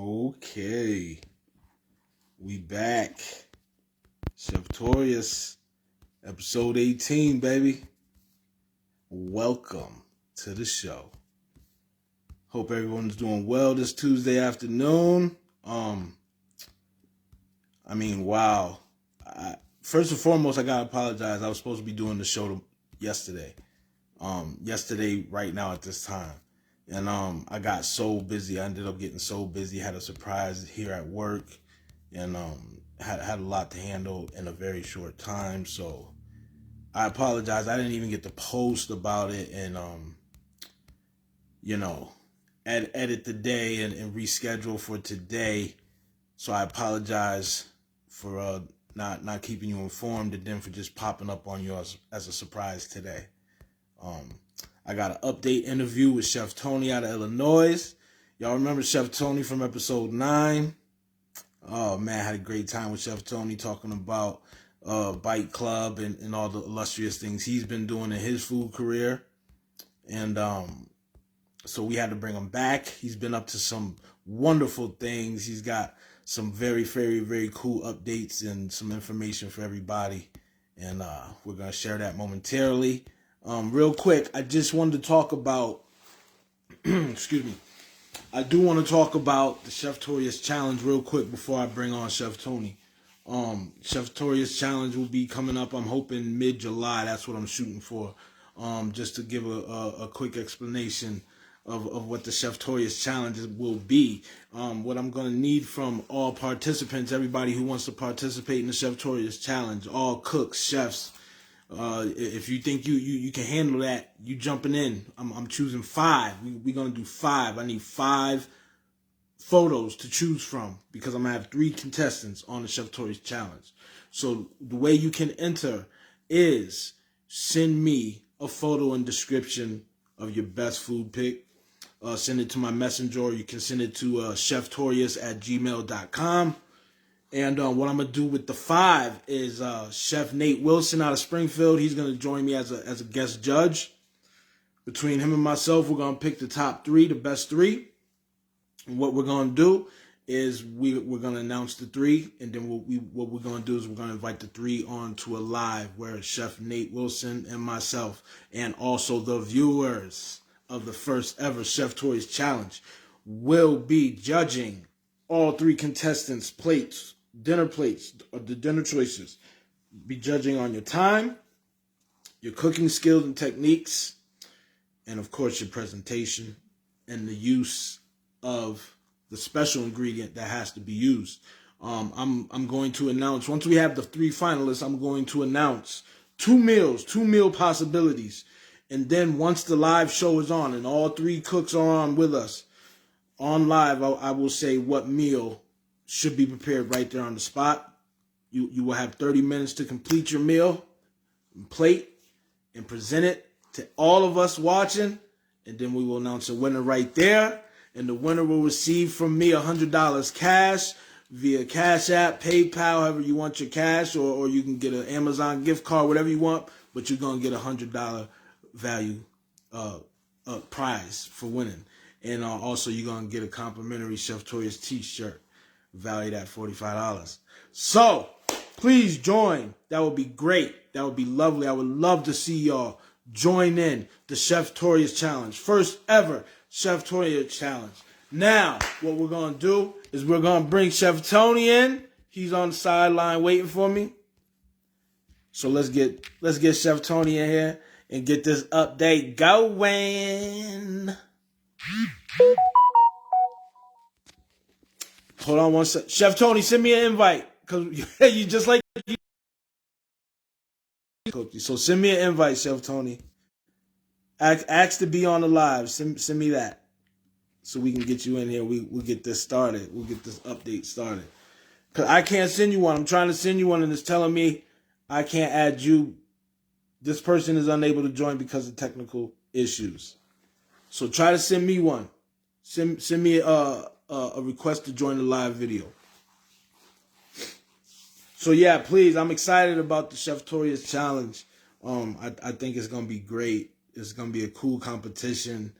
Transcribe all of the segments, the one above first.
Okay, we back. Cheftorious, episode 18, baby. Welcome to the show. Hope everyone's doing well this Tuesday afternoon. Wow. First and foremost, I gotta apologize. I was supposed to be doing the show yesterday. Yesterday, right now at this time. And I got so busy. I ended up getting so busy. Had a surprise here at work, and had a lot to handle in a very short time. So I apologize. I didn't even get to post about it and edit the day and reschedule for today. So I apologize for not keeping you informed and then for just popping up on you as a surprise today. I got an update interview with Chef Tony out of Illinois. Y'all remember Chef Tony from episode 9? Oh man, I had a great time with Chef Tony talking about BiteClub and all the illustrious things he's been doing in his food career. And so we had to bring him back. He's been up to some wonderful things. He's got some very, very, very cool updates and some information for everybody. And we're going to share that momentarily. Real quick, I just wanted to talk about, excuse me, I do want to talk about the Cheftorious Challenge real quick before I bring on Chef Tony. Cheftorious Challenge will be coming up, I'm hoping mid-July. That's what I'm shooting for. Just to give a quick explanation of what the Cheftorious Challenge will be. What I'm going to need from all participants, everybody who wants to participate in the Cheftorious Challenge, all cooks, chefs, if you think you can handle that, you jumping in. I'm choosing 5. We're going to do 5. I need 5 photos to choose from because I'm going to have 3 contestants on the Cheftorious Challenge. So the way you can enter is send me a photo and description of your best food pick. Send it to my messenger, or you can send it to cheftorious@gmail.com. And what I'm going to do with the 5 is Chef Nate Wilson out of Springfield. He's going to join me as a guest judge. Between him and myself, we're going to pick the top 3, the best 3. And what we're going to do is we're going to announce the 3. And then what we're going to do is we're going to invite the 3 on to a live where Chef Nate Wilson and myself and also the viewers of the first ever Cheftorious Challenge will be judging all 3 contestants' plates, or the dinner choices. Be judging on your time, your cooking skills and techniques, and of course your presentation and the use of the special ingredient that has to be used. I'm going to announce, once we have the 3 finalists, I'm going to announce 2 meal possibilities. And then once the live show is on and all 3 cooks are on with us, on live, I will say what meal should be prepared right there on the spot. You will have 30 minutes to complete your meal, and plate, and present it to all of us watching. And then we will announce a winner right there. And the winner will receive from me $100 cash via Cash App, PayPal, however you want your cash, or you can get an Amazon gift card, whatever you want. But you're going to get $100 value prize for winning. And also, you're going to get a complimentary Cheftorious t-shirt valued at $45. So, please join. That would be great. That would be lovely. I would love to see y'all join in the Cheftorious Challenge. First ever Cheftorious Challenge. Now, what we're going to do is we're going to bring Chef Tony in. He's on the sideline waiting for me. So let's get Chef Tony in here and get this update going. Hold on one sec. Chef Tony, send me an invite. Because you just like you. So send me an invite, Chef Tony. Ask to be on the live. Send me that. So we can get you in here. We'll get this started. We'll get this update started. Because I can't send you one. I'm trying to send you one and it's telling me I can't add you. This person is unable to join because of technical issues. So try to send me one. Send me a request to join the live video. So yeah, please, I'm excited about the Cheftorious Challenge. I think it's gonna be great. It's gonna be a cool competition.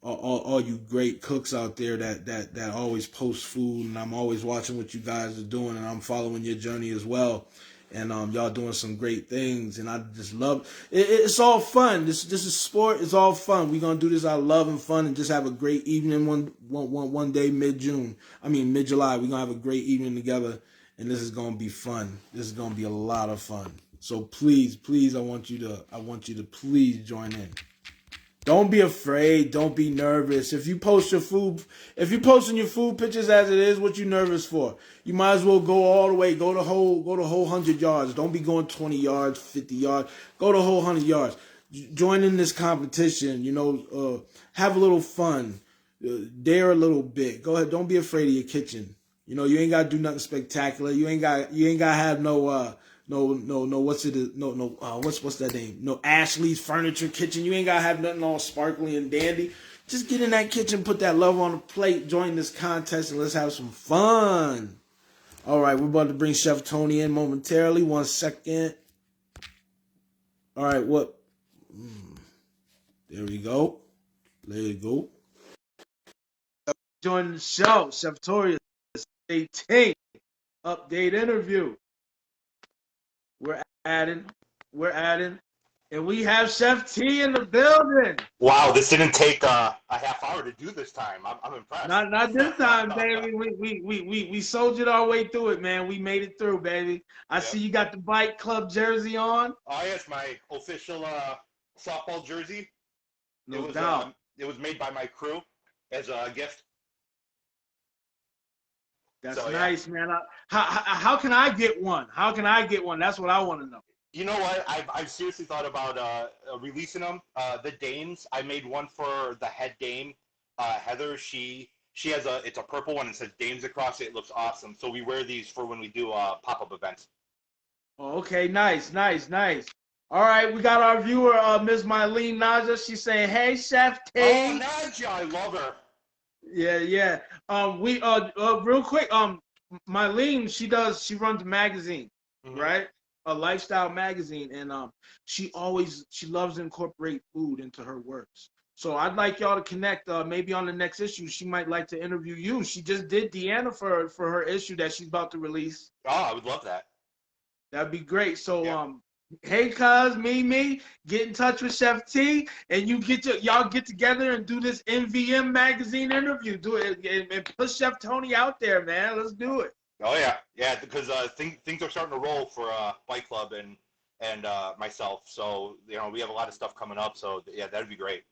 all you great cooks out there that always post food, and I'm always watching what you guys are doing, and I'm following your journey as well. And y'all doing some great things, and I just love it's all fun. This is sport. It's all fun. We're gonna do this out of love and fun, and just have a great evening one day mid July. We're gonna have a great evening together, and this is gonna be fun. This is gonna be a lot of fun. So please, I want you to please join in. Don't be afraid. Don't be nervous. If you posting your food pictures as it is, what you nervous for? You might as well go all the way. Go the whole 100 yards. Don't be going 20 yards, 50 yards. Go the whole 100 yards. Join in this competition. Have a little fun. Dare a little bit. Go ahead. Don't be afraid of your kitchen. You ain't gotta do nothing spectacular. You ain't gotta have what's that name? No Ashley's Furniture Kitchen. You ain't gotta have nothing all sparkly and dandy. Just get in that kitchen, put that love on the plate, join this contest, and let's have some fun. All right, we're about to bring Chef Tony in momentarily. 1 second. All right, what? There we go. There you go. Joining the show, Cheftorious 18 update interview. We're adding, and we have Chef T in the building. Wow, this didn't take a half hour to do this time. I'm impressed. Not this time, baby. We soldiered our way through it, man. We made it through, baby. I see you got the BiteClub jersey on. Oh yes, my official softball jersey. No doubt. It was made by my crew as a gift. That's nice, man. How can I get one? How can I get one? That's what I want to know. You know what? I've seriously thought about releasing them. The dames, I made one for the head dame, Heather. She has it's a purple one and says dames across it. It looks awesome. So we wear these for when we do pop-up events. Oh, okay, nice. All right, we got our viewer, Ms. Mylene Naja. She's saying, "Hey, Chef T." Oh, Naja, I love her. Yeah. We real quick, Mylene, she runs a magazine, right? A lifestyle magazine, and she loves to incorporate food into her works. So I'd like y'all to connect. Maybe on the next issue, she might like to interview you. She just did Deanna for her issue that she's about to release. Oh, I would love that. That'd be great. So hey, cuz, me, get in touch with Chef T, and y'all get together and do this NVM magazine interview. Do it and put Chef Tony out there, man. Let's do it. Oh yeah, because things are starting to roll for BiteClub and myself. So we have a lot of stuff coming up. So yeah, that'd be great.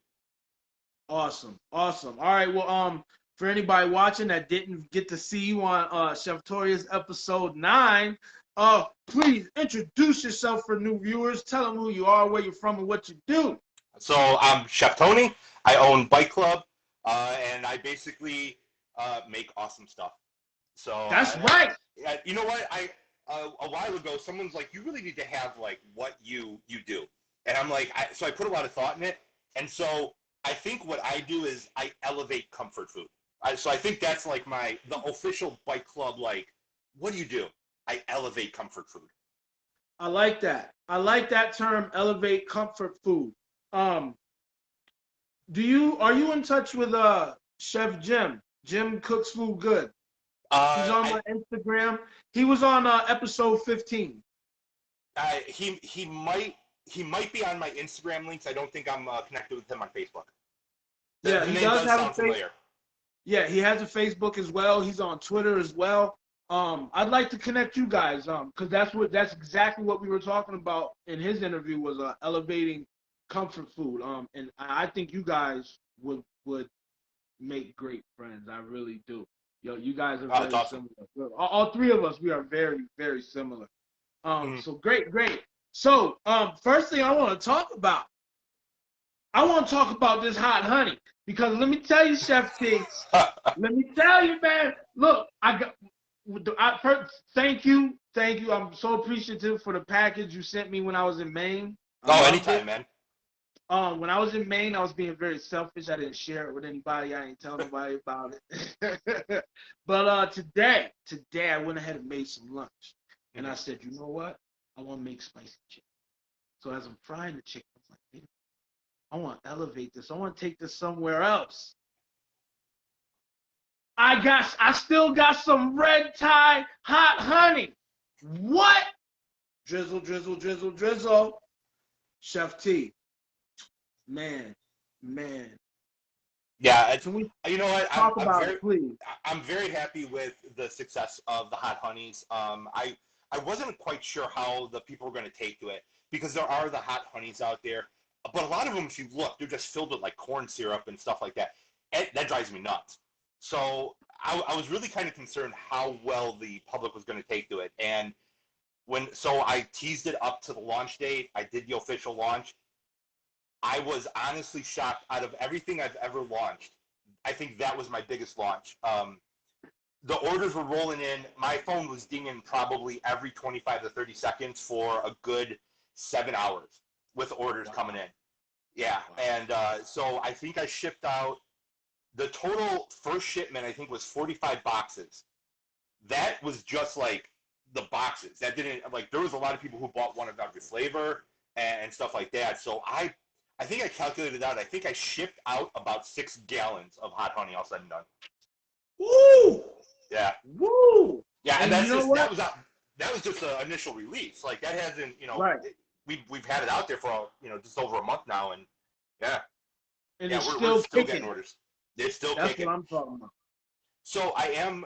Awesome. All right. Well, for anybody watching that didn't get to see you on Cheftorious episode 9. Please introduce yourself for new viewers. Tell them who you are, where you're from, and what you do. So I'm Chef Tony. I own BiteClub, and I basically make awesome stuff. So that's right. You know what? A while ago, someone's like, "You really need to have like what you do," and I'm like, so I put a lot of thought in it, and so I think what I do is I elevate comfort food. So I think that's like the official BiteClub. Like, what do you do? I elevate comfort food. I like that. I like that term, elevate comfort food. Are you in touch with Chef Jim? Jim cooks food good. He's on my Instagram. He was on episode 15. He might be on my Instagram links. I don't think I'm connected with him on Facebook. The name does sound familiar. Yeah, he has a Facebook as well. He's on Twitter as well. I'd like to connect you guys, because that's exactly what we were talking about in his interview was elevating comfort food. And I think you guys would make great friends. I really do. You guys are very similar. All three of us, we are very, very similar. So great. So first thing I want to talk about this hot honey, because let me tell you, Chef T, let me tell you, man. Look, first, thank you. I'm so appreciative for the package you sent me when I was in Maine. Anytime, man. When I was in Maine, I was being very selfish. I didn't share it with anybody. I ain't tell nobody about it. But today I went ahead and made some lunch, and I said, you know what? I want to make spicy chicken. So as I'm frying the chicken, I was like, I want to elevate this. I want to take this somewhere else. I still got some red tie hot honey. What? Drizzle, drizzle, drizzle, drizzle. Chef T. Man. Yeah, Can we you know what? talk about it, please? I'm very happy with the success of the hot honeys. I wasn't quite sure how the people were going to take to it because there are the hot honeys out there, but a lot of them, if you look, they're just filled with like corn syrup and stuff like that. That drives me nuts. So I was really kind of concerned how well the public was going to take to it, and so I teased it up to the launch date. I did the official launch. I was honestly shocked. Out of everything I've ever launched, I think that was my biggest launch. The orders were rolling in. My phone was dinging probably every 25 to 30 seconds for a good 7 hours with orders coming in. Yeah, and so I think I shipped out the total first shipment. I think was 45 boxes. That was just like the boxes. That didn't like there was a lot of people who bought one of every flavor and stuff like that. So I think I calculated out. I think I shipped out about 6 gallons of hot honey all said and done. Woo! Yeah. Woo! Yeah, and that's just what? that was just the initial release. Like that hasn't, right. We've had it out there for just over a month now, and yeah, and yeah, it's we're still kicking. getting orders. It's still That's kicking. what I'm talking about. So I am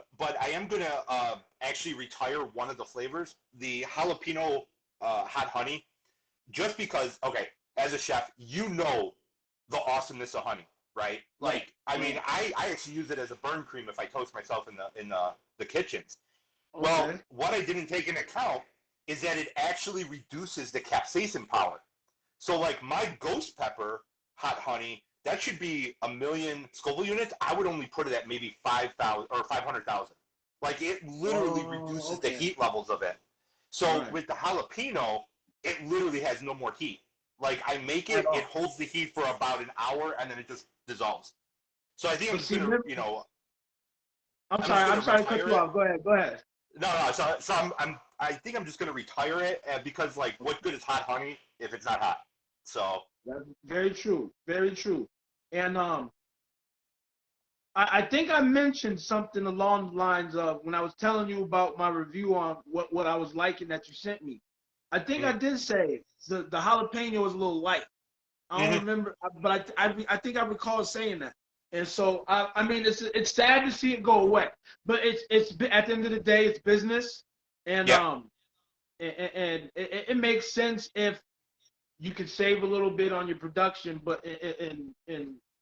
gonna actually retire one of the flavors, the jalapeno hot honey, just because. Okay, as a chef, you know the awesomeness of honey, right? Like, I mean, I actually use it as a burn cream if I toast myself in the kitchens. Okay. Well, what I didn't take into account is that it actually reduces the capsaicin power. So, like my ghost pepper hot honey, that should be 1,000,000 Scoville units. I would only put it at maybe 5,000 or 500,000. Like it literally reduces the heat levels of it. So with the jalapeno, it literally has no more heat. Like I make it, it holds the heat for about an hour, and then it just dissolves. So I think I'm just gonna, I'm sorry to cut you off. Go ahead. No. So I think I'm just gonna retire it because like, what good is hot honey if it's not hot? So that's very true. Very true. And I think I mentioned something along the lines of when I was telling you about my review on what I was liking that you sent me. I think I did say the jalapeno was a little light. I don't remember, but I think I recall saying that. And so I mean it's sad to see it go away, but it's at the end of the day it's business, and it makes sense if you could save a little bit on your production, but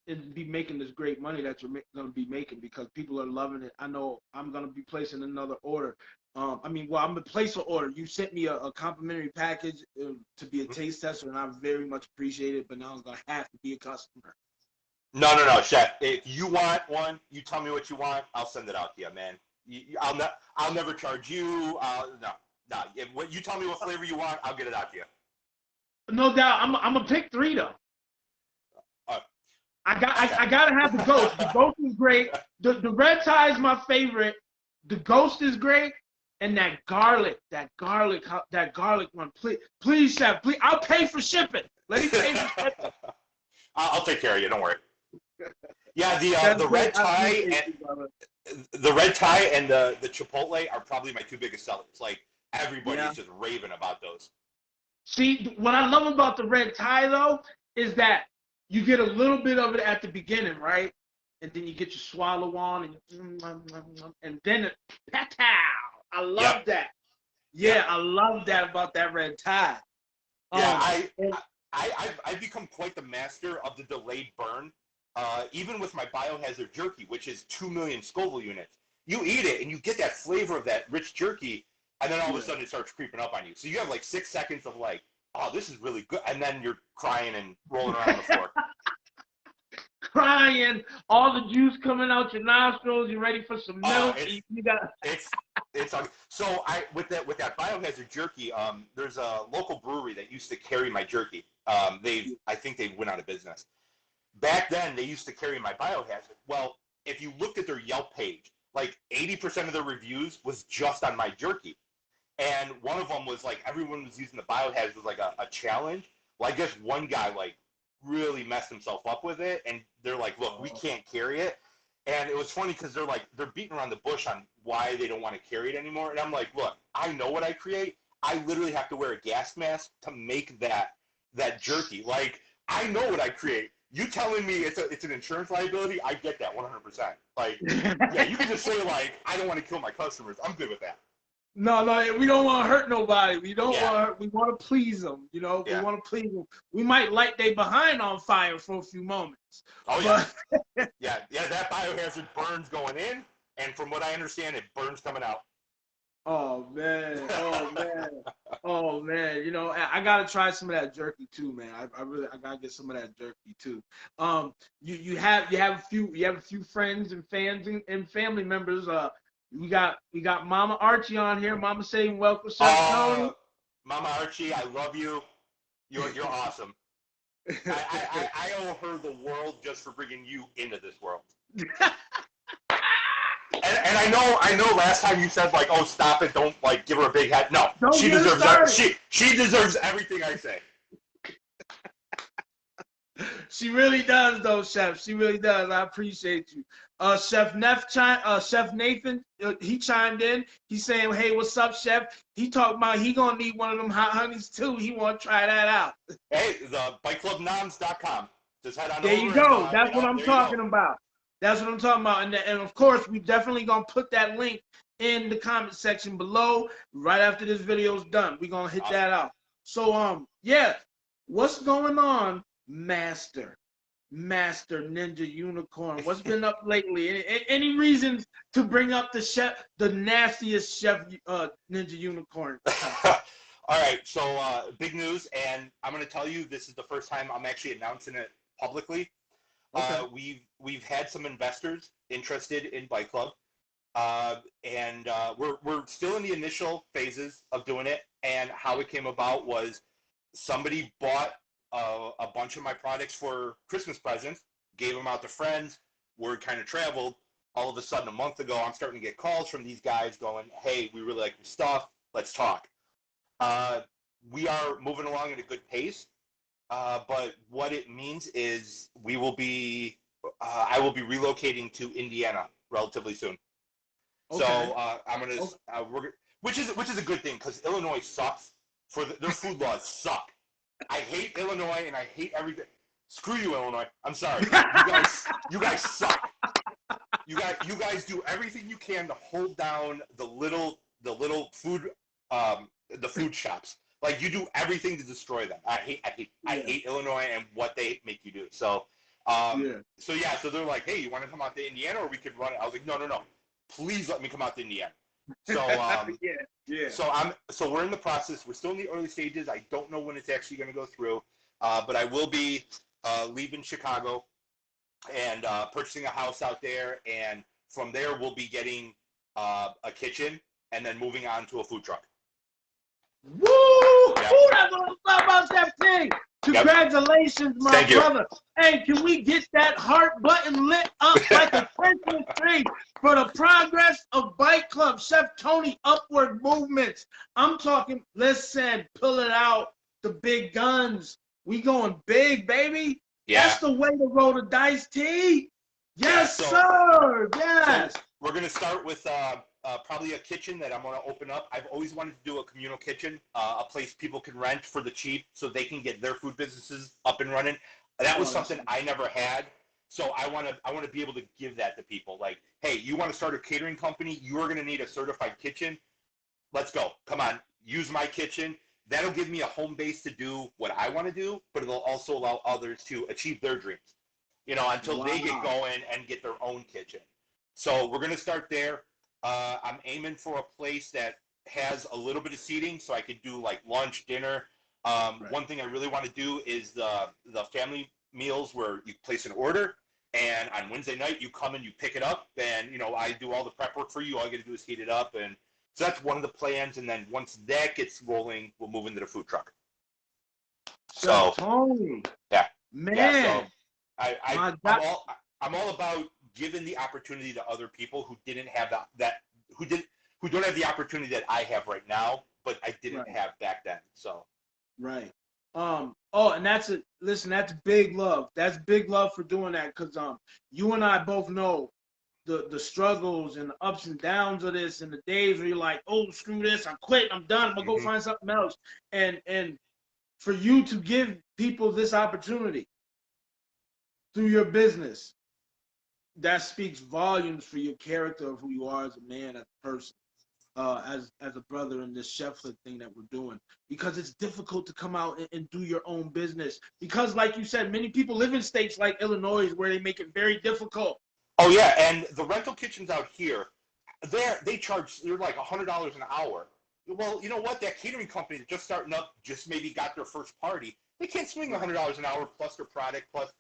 and be making this great money that you're going to be making because people are loving it. I know I'm going to be placing another order. I'm going to place an order. You sent me a complimentary package to be a taste tester, and I very much appreciate it, but now I'm going to have to be a customer. No, chef. If you want one, you tell me what you want. I'll send it out to you, man. I'll never charge you. No. If you tell me what flavor you want, I'll get it out to you. No doubt. I'm gonna pick 3 though. I gotta have the ghost. The ghost is great. The red tie is my favorite. The ghost is great, and that garlic one. Please, chef. Please, I'll pay for shipping. Let me pay for shipping. I'll take care of you. Don't worry. Yeah, the red tie and the chipotle are probably my 2 biggest sellers. Like everybody is just raving about those. See, what I love about the red tie though is that you get a little bit of it at the beginning, right? And then you get your swallow on, and then it, patow! I love that. Yeah, I love that about that red tie. Yeah, I've become quite the master of the delayed burn. Even with my biohazard jerky, which is 2,000,000 Scoville units, you eat it and you get that flavor of that rich jerky, and then all of a sudden it starts creeping up on you. So you have like 6 seconds of like, oh, this is really good, and then you're crying and rolling around the floor. Crying, all the juice coming out your nostrils. You're ready for some milk. It's so with that biohazard jerky. There's a local brewery that used to carry my jerky. I think they went out of business. Back then, they used to carry my biohazard. Well, if you looked at their Yelp page, like 80% of their reviews was just on my jerky. And one of them was like everyone was using the biohazard as like a challenge. Well, I guess one guy like really messed himself up with it, and they're like, look, we can't carry it. And it was funny because they're beating around the bush on why they don't want to carry it anymore. And I'm like, look, I know what I create. I literally have to wear a gas mask to make that jerky. Like, I know what I create. You telling me it's an insurance liability? I get that 100%. Like, yeah, you can just say like, I don't want to kill my customers. I'm good with that. No, we don't want to hurt nobody. We don't Yeah. want to. We want to please them. You know, we Yeah. want to please them. We might light their behind on fire for a few moments. Oh yeah, But yeah. That biohazard burns going in, and from what I understand, it burns coming out. oh man, oh man. You know, I gotta try some of that jerky too, man. I gotta get some of that jerky too. You have a few friends and fans and family members. We got Mama Archie on here. Mama saying welcome, Chef Tony. Mama Archie, I love you. You're awesome. I owe her the world just for bringing you into this world. And I know. Last time you said like, "Oh, stop it! Don't like give her a big head." No, Don't she get deserves started. she deserves everything I say. She really does, though, Chef. She really does. I appreciate you. Chef Nathan, he chimed in. He's saying, "Hey, what's up, Chef?" He talked about he gonna need one of them hot honeys too. He want to try that out. Hey, the BiteClubNoms.com. Just head on There over. you go. And, That's what I'm talking about. That's what I'm talking about. And of course, we definitely gonna put that link in the comment section below right after this video is done. We're gonna hit that out. So yeah, what's going on, Master Ninja Unicorn? What's been up lately? Any reasons to bring up the nastiest Chef Ninja Unicorn? All right, so big news, and I'm going to tell you this is the first time I'm actually announcing it publicly. Okay. We've had some investors interested in BiteClub, and we're still in the initial phases of doing it. And how it came about was somebody bought a bunch of my products for Christmas presents, gave them out to friends. Word kind of traveled. All of a sudden, a month ago, I'm starting to get calls from these guys going, "Hey, we really like your stuff. Let's talk." We are moving along at a good pace, but what it means is I will be relocating to Indiana relatively soon. Okay. So I'm gonna, which is a good thing because Illinois sucks. Their food laws suck. I hate Illinois and I hate everything. Screw you, Illinois. I'm sorry. You guys suck. You guys do everything you can to hold down the little food the food shops. Like you do everything to destroy them. I hate Illinois and what they make you do. So so they're like, "Hey, you want to come out to Indiana or we could run it?" I was like, "No. Please let me come out to Indiana." So So we're in the process. We're still in the early stages. I don't know when it's actually going to go through, but I will be leaving Chicago and purchasing a house out there, and from there we'll be getting a kitchen and then moving on to a food truck. Woo! Yeah. Ooh, that's what I'm about, Chef King. Congratulations, my brother. Hey, can we get that heart button lit up like a Christmas tree for the progress of BiteClub? Chef Tony, upward movements. I'm talking, listen, pull it out, the big guns. We going big, baby. Yeah. That's the way to roll the dice, T. Yes, sir. Yes. So we're going to start with probably a kitchen that I'm going to open up. I've always wanted to do a communal kitchen, a place people can rent for the cheap so they can get their food businesses up and running. That was something I never had. So I want to be able to give that to people. Like, hey, you want to start a catering company? You are going to need a certified kitchen. Let's go. Come on. Use my kitchen. That'll give me a home base to do what I want to do, but it'll also allow others to achieve their dreams, until they get going and get their own kitchen. So we're going to start there. I'm aiming for a place that has a little bit of seating so I could do like lunch, dinner. One thing I really want to do is the family meals where you place an order and on Wednesday night you come and you pick it up and, I do all the prep work for you. All you got to do is heat it up. And so that's one of the plans. And then once that gets rolling, we'll move into the food truck. So, Tony. Yeah. Man. Yeah, so I'm all about giving the opportunity to other people who didn't have who don't have the opportunity that I have right now, but I didn't have back then. So right. Oh, and that's big love. That's big love for doing that, because you and I both know the struggles and the ups and downs of this, and the days where you're like, oh, screw this, I quit, I'm done, I'm gonna go find something else. And for you to give people this opportunity through your business, that speaks volumes for your character of who you are as a man, as a person, as a brother in this chefhood thing that we're doing. Because it's difficult to come out and do your own business. Because, like you said, many people live in states like Illinois where they make it very difficult. Oh yeah, and the rental kitchens out here, they're like $100 an hour. Well, you know what? That catering company that's just starting up, just maybe got their first party. They can't swing $100 an hour plus their product plus,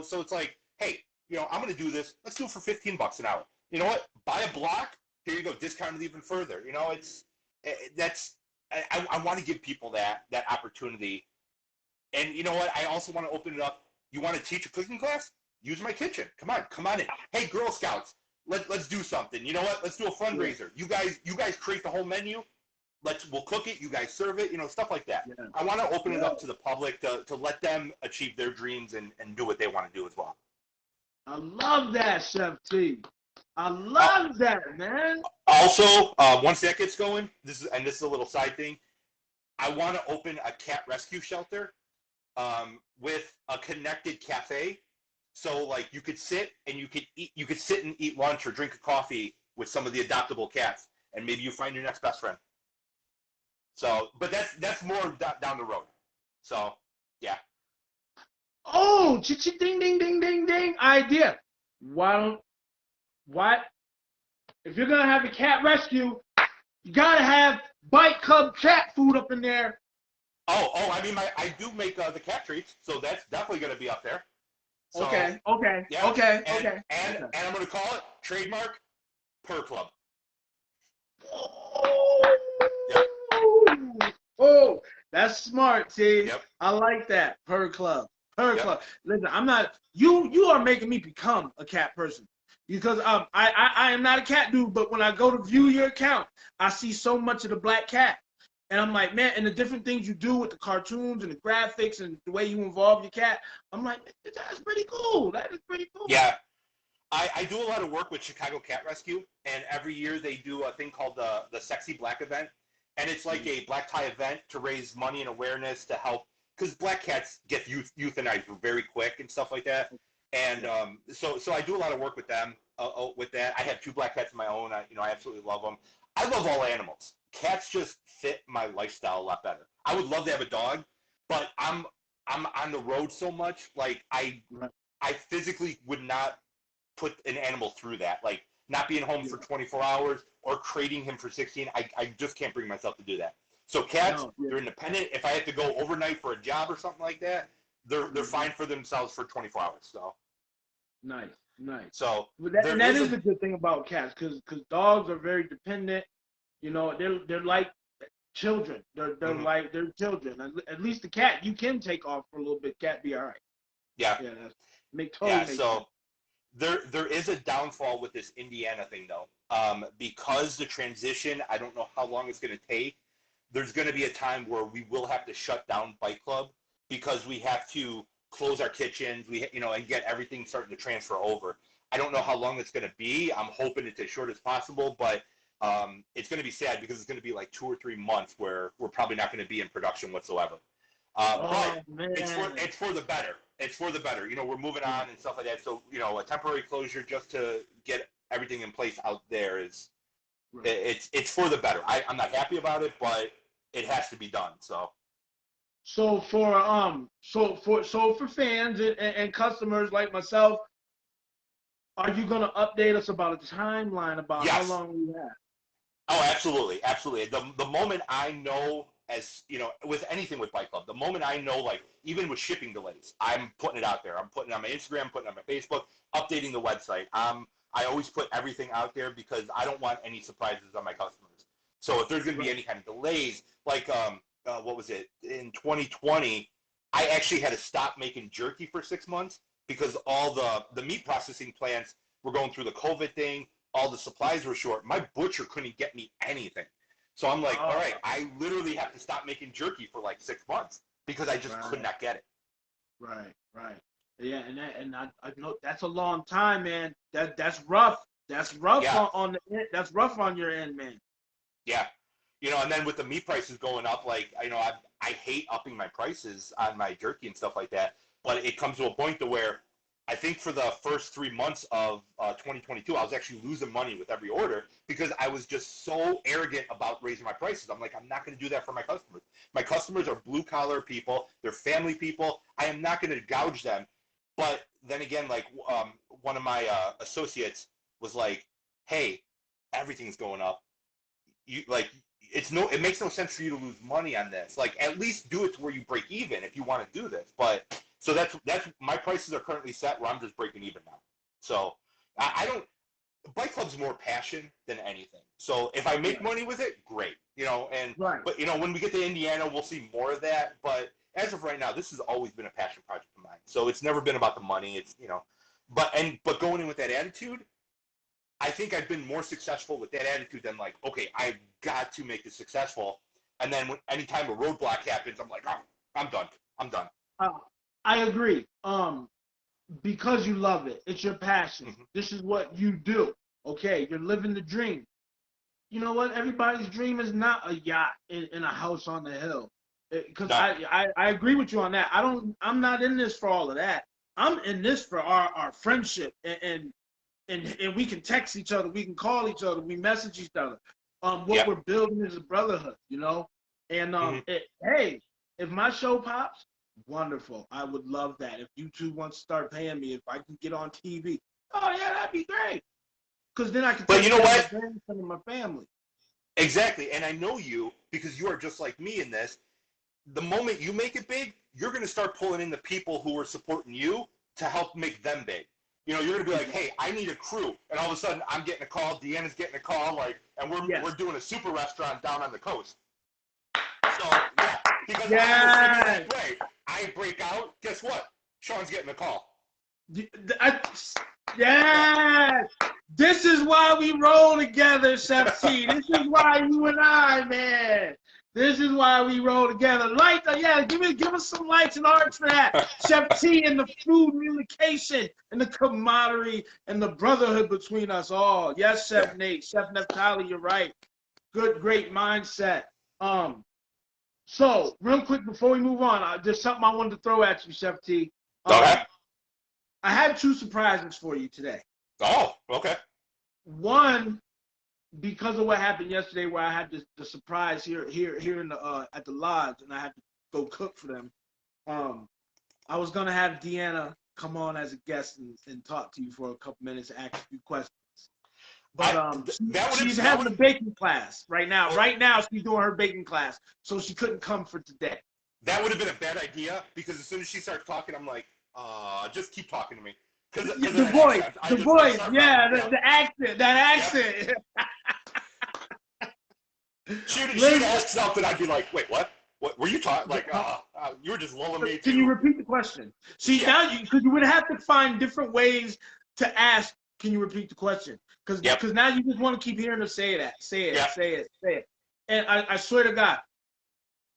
So it's like, hey, I'm going to do this. Let's do it for $15 an hour. You know what? Buy a block. Here you go. Discount it even further. I want to give people that opportunity. And you know what? I also want to open it up. You want to teach a cooking class? Use my kitchen. Come on in. Hey, Girl Scouts, let's do something. You know what? Let's do a fundraiser. You guys create the whole menu. We'll cook it. You guys serve it. Stuff like that. Yeah. I want to open it up to the public to let them achieve their dreams and do what they want to do as well. I love that, Chef T. I love that, man. Also, once that gets going, this is a little side thing. I want to open a cat rescue shelter with a connected cafe. So like you could sit and you could sit and eat lunch or drink a coffee with some of the adoptable cats, and maybe you find your next best friend. So, but that's more down the road. So, yeah. Oh, ding, ding, ding, ding, ding. Idea. If you're going to have a cat rescue, you got to have BiteClub cat food up in there. Oh, I mean, I do make the cat treats, so that's definitely going to be up there. So, okay. Yeah, okay. And I'm going to call it trademark BiteClub. Oh, that's smart, T. Yep. I like that. BiteClub. Yep. Listen, I'm not. You are making me become a cat person, because I am not a cat dude. But when I go to view your account, I see so much of the black cat, and I'm like, man, and the different things you do with the cartoons and the graphics and the way you involve your cat, I'm like, that's pretty cool. That is pretty cool. Yeah. I do a lot of work with Chicago Cat Rescue, and every year they do a thing called the Sexy Black event, and it's like a black tie event to raise money and awareness to help, because black cats get euthanized very quick and stuff like that, and so I do a lot of work with them with that. I have 2 black cats of my own. I absolutely love them. I love all animals. Cats just fit my lifestyle a lot better. I would love to have a dog, but I'm on the road so much, like I physically would not put an animal through that, like not being home for 24 hours or crating him for 16. I just can't bring myself to do that. So cats, they're independent. If I have to go overnight for a job or something like that, they're fine for themselves for 24 hours. So nice. So that is a good thing about cats, because dogs are very dependent. They're like children. They're like they're children. At least the cat, you can take off for a little bit. Cat be all right. Yeah. Yeah. So there is a downfall with this Indiana thing though, because the transition. I don't know how long it's going to take. There's going to be a time where we will have to shut down BiteClub because we have to close our kitchens. And get everything starting to transfer over. I don't know how long it's going to be. I'm hoping it's as short as possible, but it's going to be sad because it's going to be like 2 or 3 months where we're probably not going to be in production whatsoever. But it's for the better. It's for the better. We're moving on and stuff like that. So, a temporary closure just to get everything in place out there is, it's for the better. I'm not happy about it, but it has to be done. So for fans and customers like myself, are you gonna update us about a timeline about how long we have? Oh, absolutely. The moment I know, with anything with BiteClub, the moment I know, like even with shipping delays, I'm putting it out there. I'm putting it on my Instagram, putting it on my Facebook, updating the website. I always put everything out there because I don't want any surprises on my customers. So if there's going to be any kind of delays, like what was it, in 2020, I actually had to stop making jerky for 6 months because all the meat processing plants were going through the COVID thing. All the supplies were short. My butcher couldn't get me anything. So I'm like, all right, I literally have to stop making jerky for like 6 months. because I just could not get it. Right. Yeah, and I know that's a long time, man. That's rough. That's rough on the end. That's rough on your end, man. Yeah. And then with the meat prices going up, like, I hate upping my prices on my jerky and stuff like that, but it comes to a point to where I think for the first 3 months of 2022, I was actually losing money with every order because I was just so arrogant about raising my prices. I'm like, I'm not going to do that for my customers. My customers are blue-collar people. They're family people. I am not going to gouge them. But then again, like, one of my associates was like, hey, everything's going up. It makes no sense for you to lose money on this. Like, at least do it to where you break even if you want to do this. But so that's my prices are currently set where I'm just breaking even now. So I don't. BiteClub's more passion than anything. So if I make money with it, great. But when we get to Indiana, we'll see more of that. But as of right now, this has always been a passion project of mine. So it's never been about the money. It's but going in with that attitude, I think I've been more successful with that attitude than like, okay, I've got to make this successful. And then anytime a roadblock happens, I'm like, oh, I'm done. I agree. Because you love it. It's your passion. Mm-hmm. This is what you do. Okay, you're living the dream. You know what? Everybody's dream is not a yacht in a house on the hill. Because I agree with you on that. I'm not in this for all of that. I'm in this for our friendship and we can text each other, we can call each other, we message each other. What we're building is a brotherhood, And hey, if my show pops, wonderful. I would love that. If YouTube wants to start paying me, if I can get on TV, oh yeah, that'd be great. Because then I can take care of my grandson and my family. Exactly, and I know you because you are just like me in this. The moment you make it big, you're going to start pulling in the people who are supporting you to help make them big. You're going to be like, hey, I need a crew. And all of a sudden, I'm getting a call, Deanna's getting a call, and we're doing a super restaurant down on the coast. So, yeah, because I'm the same way. I break out, guess what? Sean's getting a call. Yes! This is why we roll together, Chef T. This is why you and I, man. This is why we roll together. Give us some lights and hearts for that. Chef T and the food communication and the camaraderie and the brotherhood between us all. Yes, Chef Nate, Chef Neftali, you're right. Good, great mindset. So, real quick before we move on, there's something I wanted to throw at you, Chef T. Okay. I had 2 surprises for you today. Oh, okay. One, because of what happened yesterday, where I had the surprise here in the at the lodge, and I had to go cook for them. I was gonna have Deanna come on as a guest and talk to you for a couple minutes, and ask a few questions. But she's having a baking class right now. Right now, she's doing her baking class, so she couldn't come for today. That would have been a bad idea because as soon as she starts talking, I'm like, just keep talking to me. The voice, the accent, that accent. She'd ask something, I'd be like, wait, what? What were you talking? Like, you were just lulling me. Can you repeat the question? See, now because you would have to find different ways to ask. Can you repeat the question? Because now you just want to keep hearing her say it. And I swear to God,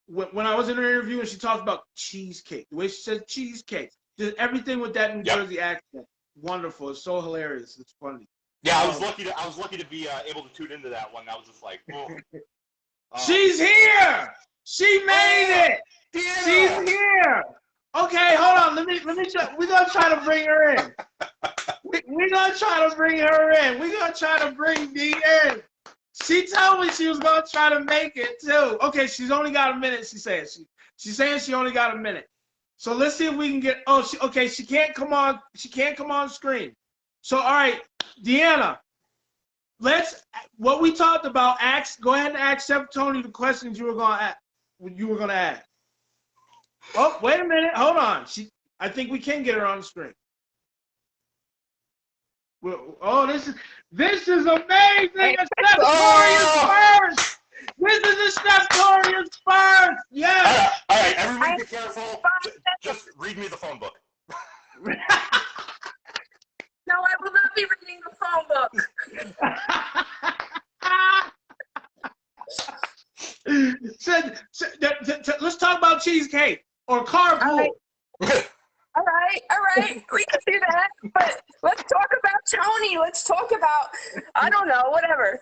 when I was in her interview and she talked about cheesecake, the way she said cheesecake, just everything with that New Jersey accent, wonderful. It's so hilarious. It's funny. Yeah, I was lucky to be able to tune into that one. I was just like, oh. She's here. She made it. Deanna. She's here. Okay, hold on. Let me. We're gonna try to bring her in. We're gonna try to bring her in. We're gonna try to bring Dee in. She told me she was gonna try to make it too. Okay, she's only got a minute. She's saying she only got a minute. So let's see if we can get. She can't come on. She can't come on screen. So all right, Deanna. What we talked about. Go ahead and ask Chef Tony the questions you were gonna ask. Oh, wait a minute. Hold on. I think we can get her on the screen. Oh, this is amazing. A Cheftorious first. This is a Cheftorious first. Yes. All right. Everybody be careful. Just read me the phone book. No, I will not be reading the phone book. Let's talk about cheesecake. or carpool. All right. We can do that. But let's talk about Tony. Let's talk about, I don't know, whatever.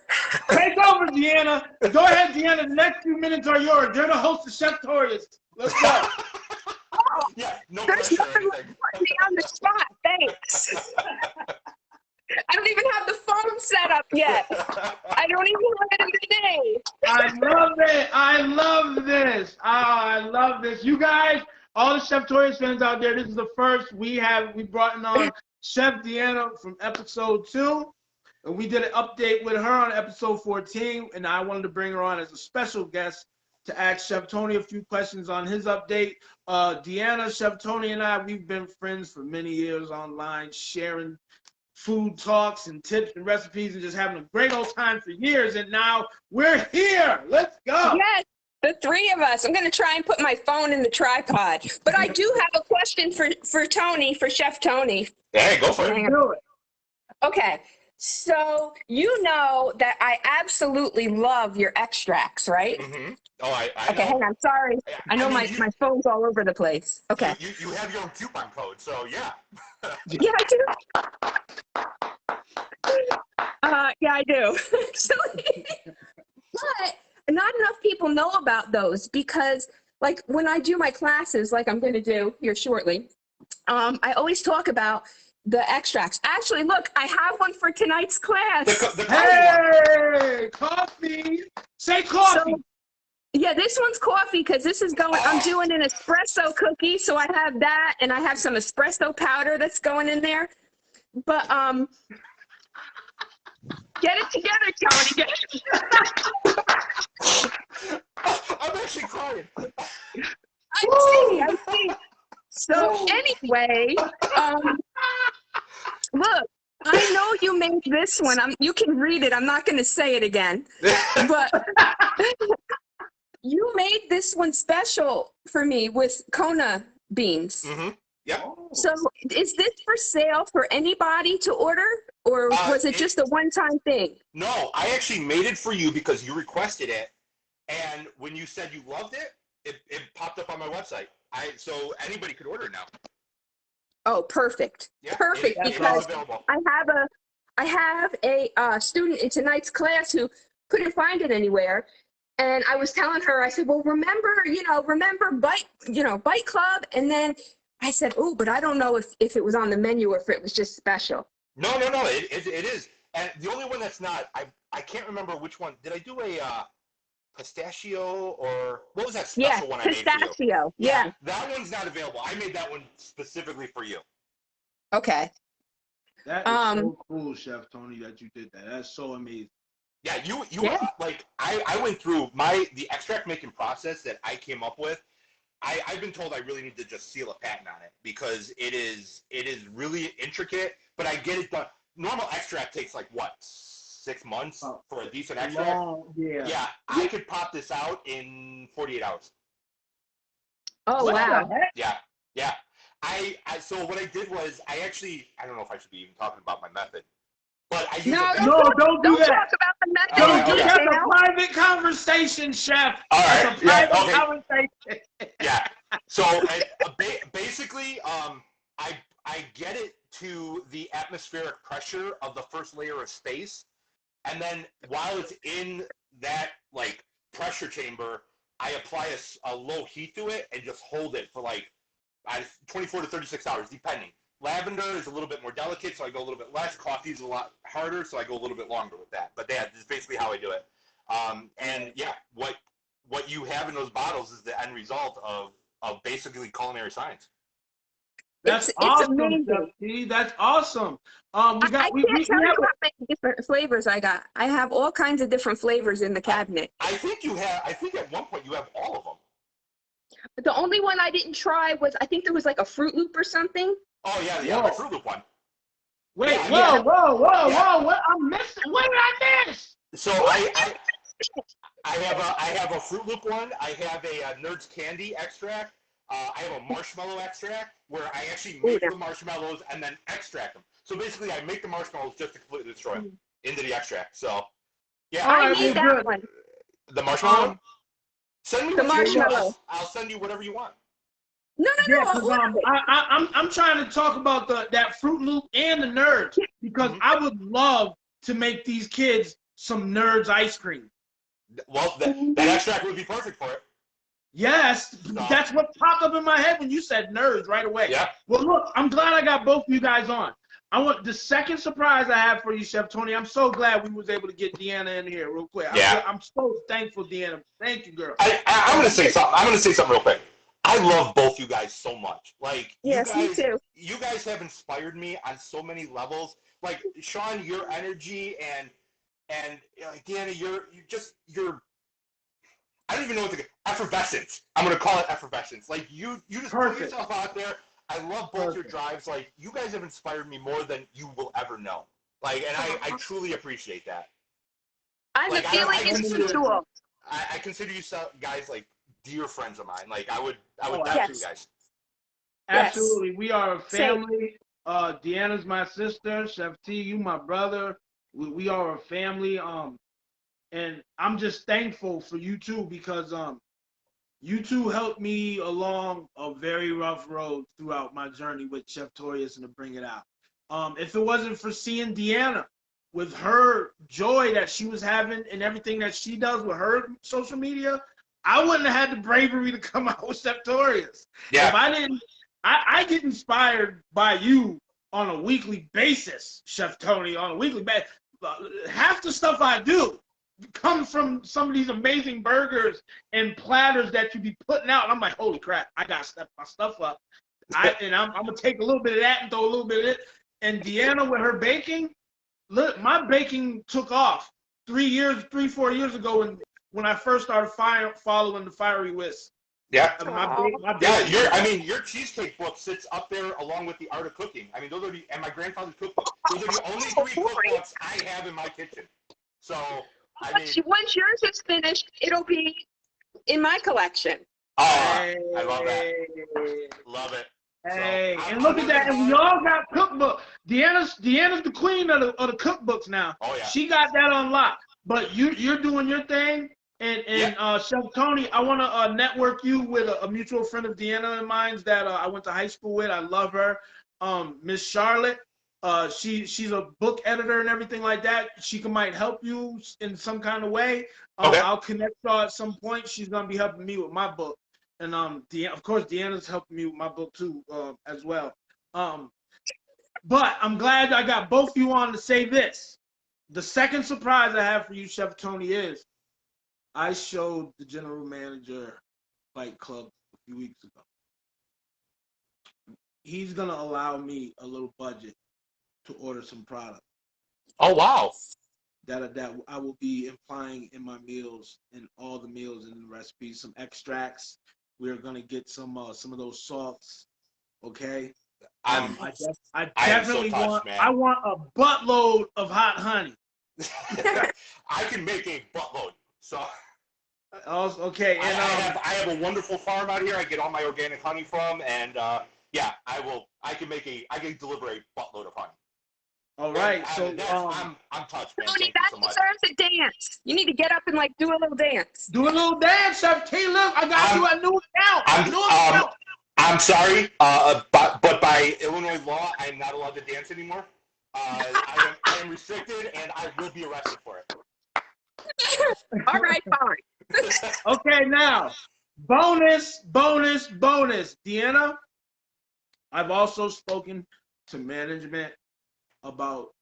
Take over, Deanna. Go ahead, Deanna. The next few minutes are yours. You're the host of Cheftorious. Let's go. Yeah, no There's pressure or nothing like anything. putting me on the spot. Thanks. I don't even have the phone set up yet. I don't even have it in the day. I love it. I love this. I love this. You guys, all the Cheftorious fans out there, this is the first we brought on Chef Deanna from episode 2. And we did an update with her on episode 14. And I wanted to bring her on as a special guest to ask Chef Tony a few questions on his update. Deanna, Chef Tony, and I, we've been friends for many years online, sharing food talks and tips and recipes and just having a great old time for years. And now we're here. Let's go. Yes, the three of us. I'm going to try and put my phone in the tripod. But I do have a question for Tony, for Chef Tony. Hey, go for it. Do it. Okay. So you know that I absolutely love your extracts, right? Mm-hmm. Oh, I Okay, know. hang on. Sorry. I know my phone's all over the place. Okay. You have your own coupon code, so yeah. Yeah, I do. Yeah, I do. So, but not enough people know about those because, like, when I do my classes, like I'm going to do here shortly, I always talk about the extracts. Actually, look, I have one for tonight's class. The coffee one. Hey, coffee. Say coffee. So, yeah, this one's coffee because this is going, I'm doing an espresso cookie. So I have that and I have some espresso powder that's going in there. But, get it together, Tony. Get it together. I'm actually crying. I see. So anyway, look, I know you made this one. You can read it. I'm not going to say it again. But you made this one special for me with Kona beans. Mm-hmm. Yeah. So is this for sale for anybody to order? Or was it just a one-time thing? No, I actually made it for you because you requested it. And when you said you loved it, it popped up on my website. So anybody could order it now. Oh, perfect. Yeah, Perfect. it is Because available. I have a student in tonight's class who couldn't find it anywhere. And I was telling her, I said, well, remember BiteClub. And then I said, oh, but I don't know if it was on the menu or if it was just special. No. It is. And the only one that's not, I can't remember which one. Did I do a pistachio or what was that special one I made for you? Pistachio. Yeah. That one's not available. I made that one specifically for you. Okay. That is so cool, Chef Tony, that you did that. That's so amazing. Yeah, you Yeah. like I went through the extract making process that I came up with. I've been told I really need to just seal a patent on it because it is really intricate, but I get it done. Normal extract takes like what, 6 months for a decent extract? Yeah, I could pop this out in 48 hours. Oh, wow. Yeah. So what I did was I don't know if I should be even talking about my method, but I used don't do that. Talk about the method. That's a private conversation, Chef. All right. That's a private conversation. Yeah. So basically, I get it to the atmospheric pressure of the first layer of space, and then while it's in that like pressure chamber, I apply a low heat to it and just hold it for like 24 to 36 hours, depending. Lavender is a little bit more delicate, so I go a little bit less. Coffee is a lot harder, so I go a little bit longer with that. But that's basically how I do it. And yeah, what you have in those bottles is the end result of basically culinary science. That's It's awesome, amazing. Chef. That's awesome. I can't tell you how many different flavors I got. I have all kinds of different flavors in the cabinet. I think at one point you have all of them. But the only one I didn't try was, I think there was like a Fruit Loop or something. Oh yeah, the Fruit Loop one. Wait, Yeah, whoa! What I'm missing? What did I miss? So I have a Fruit Loop one. I have a Nerds Candy extract. I have a marshmallow extract where I actually make the marshmallows and then extract them. So basically, I make the marshmallows just to completely destroy them into the extract. So yeah, I need that one. The marshmallow one. Send me the marshmallow. I'll send you whatever you want. No, Yeah, I'll because order it. I'm trying to talk about that Fruit Loop and the Nerds because I would love to make these kids some Nerds ice cream. Well, that extract would be perfect for it. Yes, So, that's what popped up in my head when you said Nerds right away. yeah. Well, look, I'm glad I got both of you guys on. I want the second surprise I have for you, Chef Tony. I'm so glad we was able to get Deanna in here real quick. Yeah. I'm so thankful, Deanna. Thank you, girl. I'm gonna say something. I'm gonna say something real quick. I love both you guys so much. Like Yes, me too. you guys have inspired me on so many levels. Like Sean, your energy and Deanna, you're I don't even know what to effervescence. I'm gonna call it effervescence. Like you just put yourself out there. I love both your drives. Like you guys have inspired me more than you will ever know. Like, and I truly appreciate that. I have Like, a feeling it's mutual. I consider you guys like dear friends of mine. Like I would Oh, die for you guys. Absolutely. We are a family. Deanna's my sister. Chef T, you my brother. We are a family. And I'm just thankful for you two because you two helped me along a very rough road throughout my journey with Cheftorious and to bring it out. If it wasn't for seeing Deanna with her joy that she was having and everything that she does with her social media, I wouldn't have had the bravery to come out with Cheftorious. Yeah. If I didn't, I get inspired by you on a weekly basis, Chef Tony, on a weekly basis. Half the stuff I do comes from some of these amazing burgers and platters that you be putting out. And I'm like, holy crap, I got to step my stuff up. I'm going to take a little bit of that and throw a little bit of it. And Deanna with her baking, look, my baking took off 4 years ago when I first started following the Fiery Whisk. Yeah. Your your cheesecake book sits up there along with the Art of Cooking. I mean, those are and my grandfather's cookbook. Those are the only 3 cookbooks I have in my kitchen. So, Once yours is finished, it'll be in my collection. Oh, I love that. Love it. Hey, and look at that, and we all got cookbook. Deanna's the queen of the cookbooks now. Oh yeah. She got that unlocked. But you're doing your thing, and Chef Tony, I want to network you with a mutual friend of Deanna and mine that I went to high school with. I love her, Miss Charlotte. She's a book editor and everything like that. She might help you in some kind of way. Okay. I'll connect her at some point. She's gonna be helping me with my book. And of course, Deanna's helping me with my book too, as well. But I'm glad I got both of you on to say this. The second surprise I have for you, Chef Tony, is I showed the general manager BiteClub a few weeks ago. He's gonna allow me a little budget to order some product. Oh wow. That I will be implying in my meals, in all the meals and the recipes, some extracts. We're gonna get some of those salts, okay? I definitely I want a buttload of hot honey. I can make a buttload. So okay, and I have a wonderful farm out here. I get all my organic honey from, and I can deliver a buttload of honey. All right, I'm touched, man. Tony, that deserves a dance. You need to get up and do a little dance. Do a little dance, Chef T. Look, I got you a new account. I'm sorry, but by Illinois law, I'm not allowed to dance anymore. I am restricted, and I will be arrested for it. All right, fine. Okay, now, bonus. Deanna, I've also spoken to management about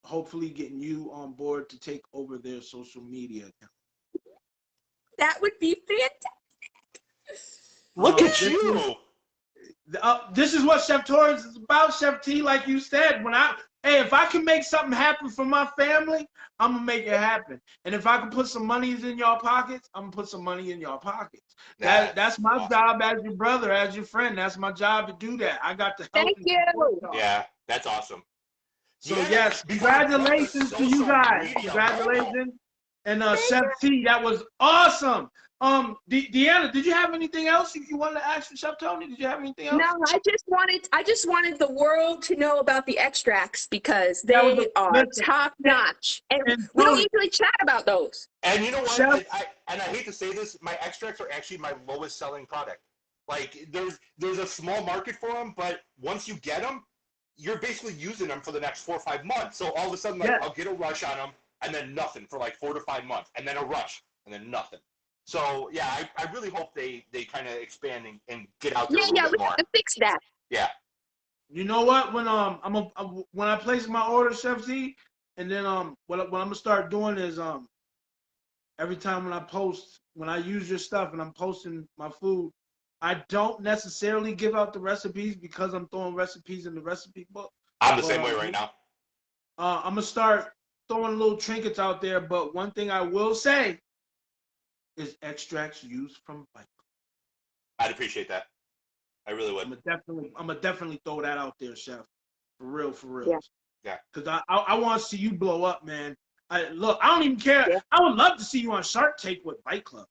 hopefully getting you on board to take over their social media account. That would be fantastic. Look at you. This is what Cheftorious is about, Chef T. Like you said, if I can make something happen for my family, I'm gonna make it happen. And if I can put some money in y'all pockets, I'm gonna put some money in y'all pockets. That's my awesome job as your brother, as your friend. That's my job to do that. I got to help. Thank you. Yeah, that's awesome. So yes, congratulations to you guys. Congratulations. And Chef T, that was awesome. Deanna, did you have anything else you wanted to ask for Chef Tony? Did you have anything else? No, I just wanted the world to know about the extracts because they are top notch. And we don't usually chat about those. And you know what? I hate to say this, my extracts are actually my lowest selling product. Like there's a small market for them, but once you get them, you're basically using them for the next 4 or 5 months. So all of a sudden, like I'll get a rush on them, and then nothing for like 4 to 5 months, and then a rush, and then nothing. So yeah, I really hope they kind of expand and get out there a little bit we more. have to fix that. Yeah. You know what? When when I place my order, Chef Z, and then what I'm gonna start doing is every time when I use your stuff and I'm posting my food, I don't necessarily give out the recipes because I'm throwing recipes in the recipe book. I'm the same way right now. I'm gonna start throwing little trinkets out there, but one thing I will say is extracts used from BiteClub. I'd appreciate that. I really would. I'm gonna definitely throw that out there, Chef. For real. Yeah. Because I want to see you blow up, man. I don't even care. Yeah. I would love to see you on Shark Tank with BiteClub.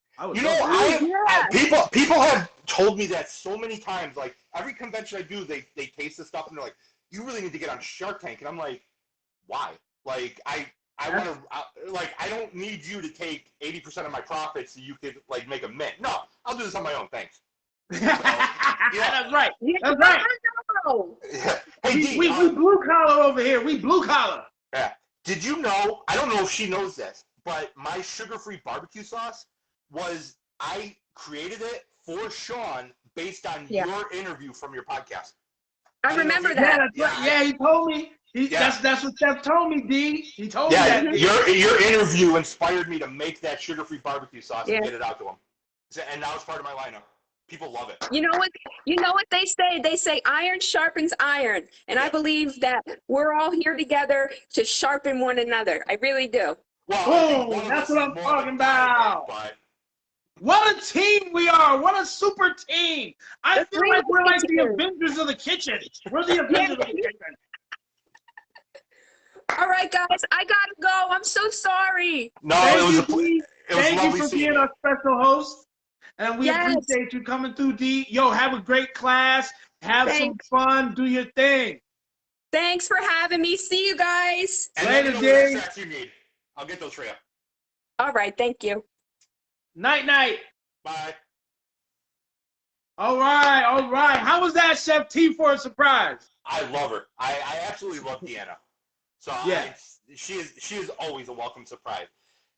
People have told me that so many times. Like every convention I do, they taste the stuff and they're like, "You really need to get on Shark Tank." And I'm like, "Why?" Like I want to like I don't need you to take 80% of my profits so you could like make a mint. No, I'll do this on my own. Thanks. So, That's right. Yeah, That's right. no. Yeah. Hey, we blue collar over here. We blue collar. Yeah. Did you know? I don't know if she knows this, but my sugar-free barbecue sauce I created it for Sean based on your interview from your podcast. I remember that. Yeah, he told me. That's what Chef told me, D. He told me that. Your interview inspired me to make that sugar-free barbecue sauce and get it out to him. And now it's part of my lineup. People love it. You know what they say? They say iron sharpens iron. And I believe that we're all here together to sharpen one another. I really do. Well, that's what I'm talking about. What a team we are. What a super team. I feel like we're like the Avengers of the kitchen. We're the Avengers of the kitchen. All right, guys. I got to go. I'm so sorry. No, Thank you for being our special host. And we appreciate you coming through, D. Yo, have a great class. Have some fun. Do your thing. Thanks for having me. See you guys. And later, D. You need. I'll get those for you. All right. Thank you. Night. Bye. All right. How was that, Chef T, for a surprise? I love her. I absolutely love Deanna. So she is always a welcome surprise.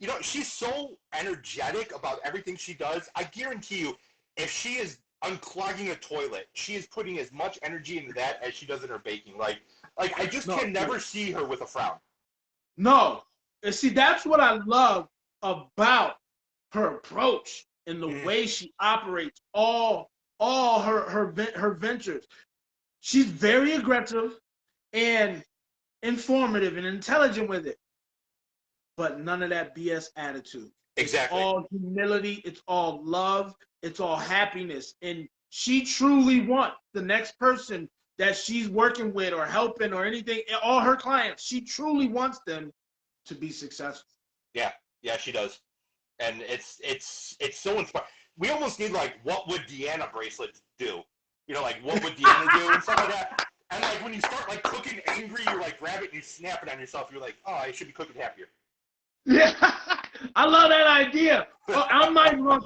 You know, she's so energetic about everything she does. I guarantee you, if she is unclogging a toilet, she is putting as much energy into that as she does in her baking. Like I just can never see her with a frown. No. And see, that's what I love about her approach and the way she operates all her ventures. She's very aggressive and informative and intelligent with it. But none of that BS attitude. Exactly. It's all humility. It's all love. It's all happiness. And she truly wants the next person that she's working with or helping or anything, all her clients, she truly wants them to be successful. Yeah, she does. And it's so inspiring. We almost need like, what would Deanna bracelets do? You know, like what would Deanna do and stuff like that. And like when you start like cooking angry, you like grab it and you snap it on yourself. You're like, oh, I should be cooking happier. Yeah, I love that idea. I'm not even gonna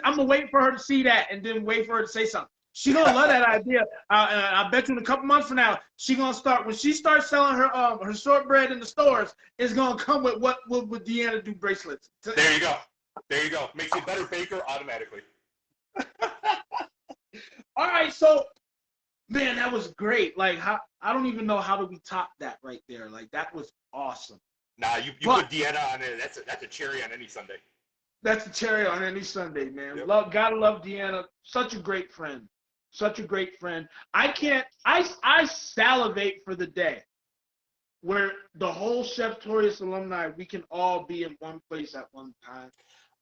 I'm gonna wait for her to see that and then wait for her to say something. She gonna love that idea. I bet you in a couple months from now, she gonna start when she starts selling her shortbread in the stores. It's gonna come with what would Deanna do bracelets. There you go. Makes you a better baker automatically. All right, so man, that was great. Like I don't even know how do we top that right there. Like that was awesome. Nah, you put Deanna on it. That's a cherry on any Sunday. That's a cherry on any Sunday, man. Yep. Gotta love Deanna. Such a great friend. I salivate for the day where the whole Cheftorious alumni, we can all be in one place at one time.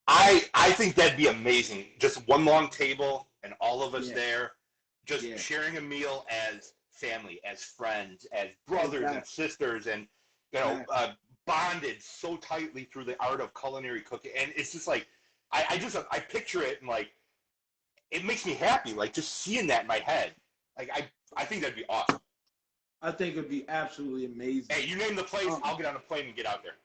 I think that'd be amazing. Just one long table and all of us there, just sharing a meal as family, as friends, as brothers and sisters, and bonded so tightly through the art of culinary cooking. And it's just like I picture it and like it makes me happy, like just seeing that in my head. Like I think that'd be awesome. I think it'd be absolutely amazing. Hey, you name the place, I'll get on a plane and get out there.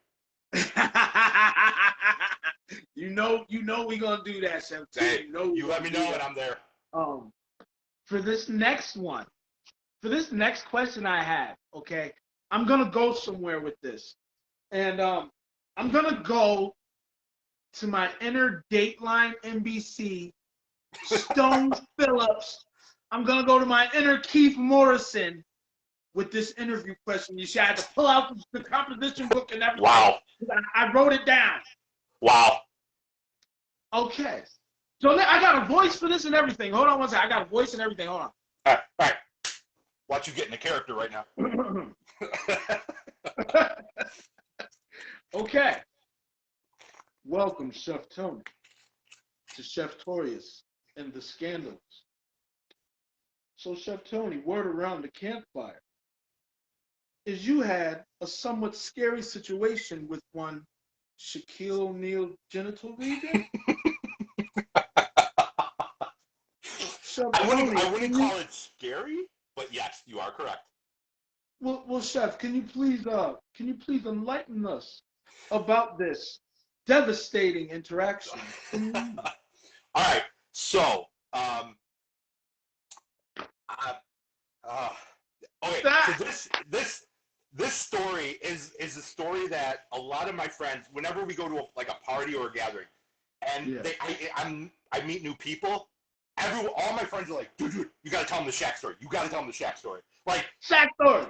you know we gonna do that, Chef. Hey, you let me know and I'm there. For this next one, for this next question I have, okay, I'm gonna go somewhere with this, and I'm gonna go to my inner Dateline NBC, Stone Phillips. I'm gonna go to my inner Keith Morrison with this interview question. You should have to pull out the composition book and everything. Wow. I wrote it down. Wow. Okay. So I got a voice for this and everything. Hold on one second. I got a voice and everything. Hold on. All right. Watch you get in the character right now. Okay. Welcome, Chef Tony, to Cheftorious and the Scandals. So, Chef Tony, word around the campfire is you had a somewhat scary situation with one Shaquille O'Neal genital region? Chef I Tony, wouldn't call it scary, but yes, you are correct. Well, Chef, can you please enlighten us about this devastating interaction? All right. So, okay. So this story is a story that a lot of my friends, whenever we go to a party or a gathering, and I meet new people, all my friends are like, dude, you got to tell them the Shaq story. You got to tell them the Shaq story. Like Shaq story.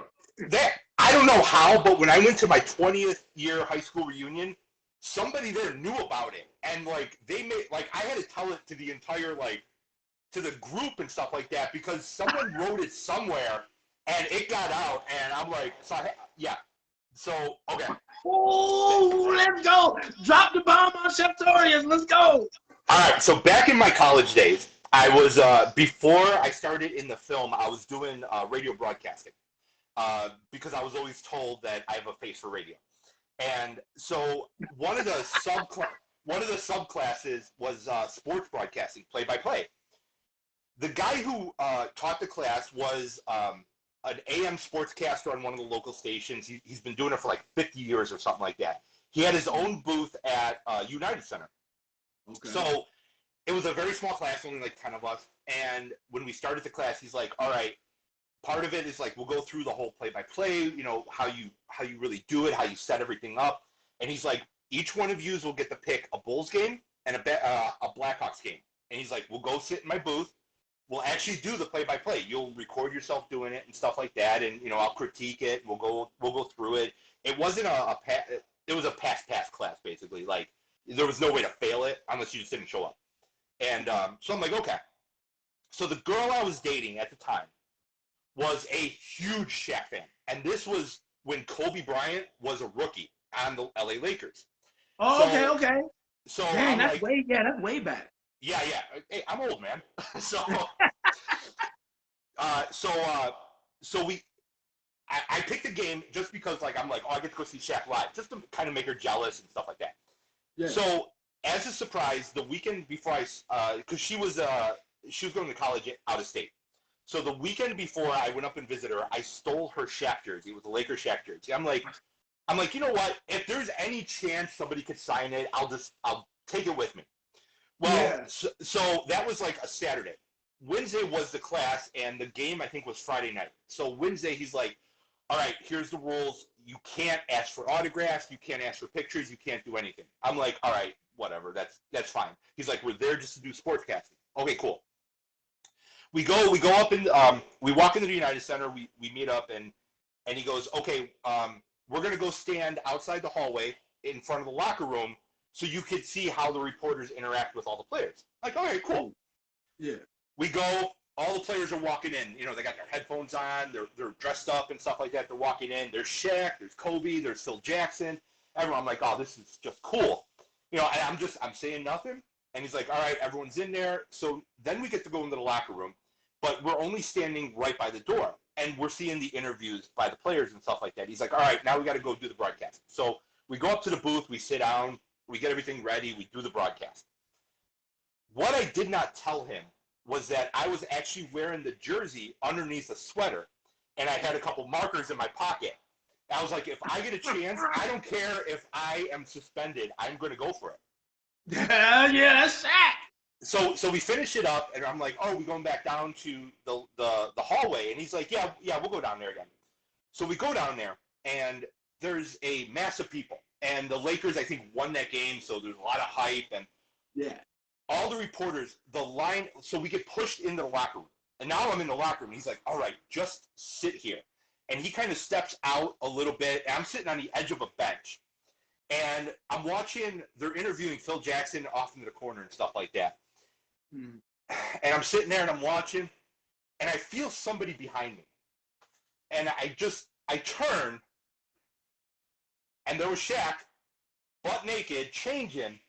I don't know how, but when I went to my 20th year high school reunion, somebody there knew about it, and I had to tell it to the entire to the group and stuff like that because someone wrote it somewhere and it got out, and I'm like, so okay. Oh, let's go! Drop the bomb on Cheftorious. Let's go! All right, so back in my college days, I was before I started in the film, I was doing radio broadcasting because I was always told that I have a face for radio. And so one of the subclasses was sports broadcasting, play-by-play. The guy who taught the class was an AM sportscaster on one of the local stations. He's been doing it for 50 years or something like that. He had his own booth at United Center. Okay. So it was a very small class, only 10 of us. And when we started the class, he's like, all right, part of it is we'll go through the whole play-by-play, how you really do it, how you set everything up. And he's like, each one of you will get to pick a Bulls game and a Blackhawks game. And he's like, we'll go sit in my booth. We'll actually do the play-by-play. You'll record yourself doing it and stuff like that, and I'll critique it. We'll go through it. It wasn't it was a pass class basically. There was no way to fail it unless you just didn't show up. And so I'm like, okay. So the girl I was dating at the time was a huge Shaq fan, and this was when Kobe Bryant was a rookie on the LA Lakers. Oh, okay. So dang, that's way back. Yeah. Hey, I'm old, man. So I picked the game just because I'm like, oh, I get to go see Shaq live, just to kind of make her jealous and stuff like that. Yeah. So as a surprise, the weekend before because she was going to college out of state. So the weekend before I went up and visited her, I stole her Shaq jersey. It was a Lakers Shaq jersey. I'm like, you know what? If there's any chance somebody could sign it, I'll take it with me. Well, yeah. So that was a Saturday. Wednesday was the class, and the game, I think, was Friday night. So Wednesday, he's like, all right, here's the rules. You can't ask for autographs. You can't ask for pictures. You can't do anything. I'm like, all right, whatever. That's fine. He's like, we're there just to do sportscasting. Okay, cool. We go up and we walk into the United Center. We meet up, and he goes, okay, we're going to go stand outside the hallway in front of the locker room so you could see how the reporters interact with all the players. Like, all right, cool. Yeah. We go, all the players are walking in. They got their headphones on. They're dressed up and stuff like that. They're walking in. There's Shaq. There's Kobe. There's Phil Jackson. Everyone, I'm like, oh, this is just cool. And I'm saying nothing. And he's like, all right, everyone's in there. So then we get to go into the locker room, but we're only standing right by the door. And we're seeing the interviews by the players and stuff like that. He's like, all right, now we got to go do the broadcast. So we go up to the booth. We sit down. We get everything ready. We do the broadcast. What I did not tell him was that I was actually wearing the jersey underneath a sweater, and I had a couple markers in my pocket. I was like, if I get a chance, I don't care if I am suspended. I'm going to go for it. Yeah, that's Shaq. so we finish it up, and I'm like, oh, we going back down to the hallway, and he's like, yeah, we'll go down there again. So we go down there, and there's a mass of people, and the Lakers, I think, won that game, so there's a lot of hype, and Yeah. all the reporters, the line, so we get pushed into the locker room, and now I'm in the locker room, and he's like, all right, just sit here, and he kind of steps out a little bit, and I'm sitting on the edge of a bench, and I'm watching, they're interviewing Phil Jackson off into the corner and stuff like that. Mm. And I'm sitting there and I'm watching, and I feel somebody behind me. And I turn, and there was Shaq, butt naked, changing.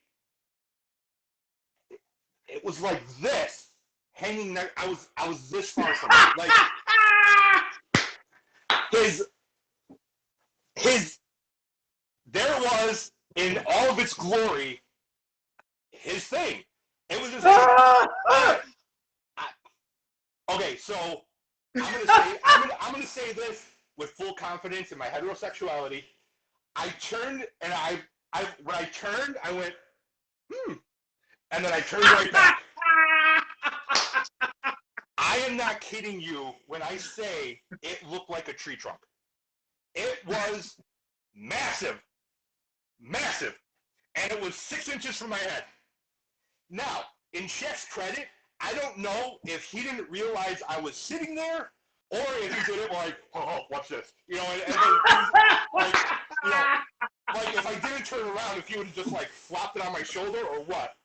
It was like this, hanging there. I was this far from it. Like his there it was in all of its glory, his thing. It was just okay, so I'm gonna say this with full confidence in my heterosexuality. I turned and when I turned, I went, and then I turned right back. I am not kidding you when I say it looked like a tree trunk. It was massive, and it was 6 inches from my head. Now, in Shaq's credit, I don't know if he didn't realize I was sitting there, or if he did it like, oh, watch this, and then, like, like if I didn't turn around, if he would have just like flopped it on my shoulder or what.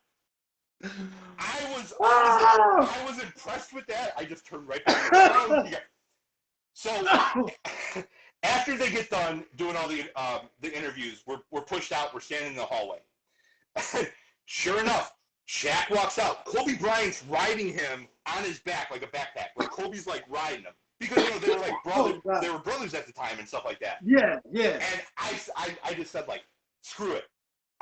I was impressed with that. I just turned right back around. So after they get done doing all the interviews, we're pushed out. We're standing in the hallway. Sure enough, Shaq walks out. Kobe Bryant's riding him on his back like a backpack. Like Kobe's like riding him because they were like brothers. They were brothers at the time and stuff like that. Yeah. And I just said like, screw it.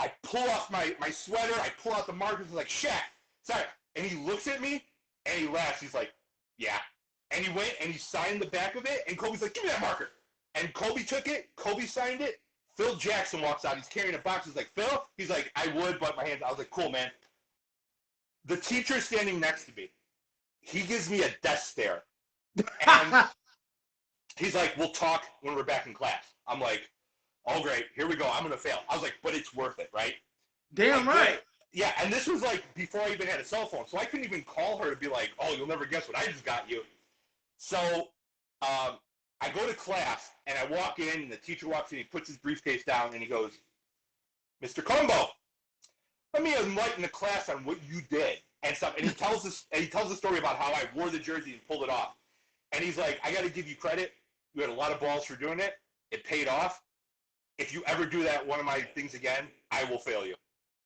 I pull off my sweater. I pull out the markers. I was like, Shaq, sorry. And he looks at me and he laughs. He's like, yeah. And he went and he signed the back of it. And Kobe's like, give me that marker. And Kobe took it. Kobe signed it. Phil Jackson walks out. He's carrying a box. He's like, Phil? He's like, I would, but my hands. I was like, cool, man. The teacher standing next to me, he gives me a death stare. And he's like, we'll talk when we're back in class. I'm like, oh, great. Here we go. I'm going to fail. I was like, but it's worth it, right? Damn right. Yeah, and this was like before I even had a cell phone. So I couldn't even call her to be like, oh, you'll never guess what I just got you. So I go to class, and I walk in, and the teacher walks in, he puts his briefcase down, and he goes, Mr. Combo, let me enlighten the class on what you did and stuff. And he tells the story about how I wore the jersey and pulled it off. And he's like, I got to give you credit. You had a lot of balls for doing it. It paid off. If you ever do that one of my things again, I will fail you.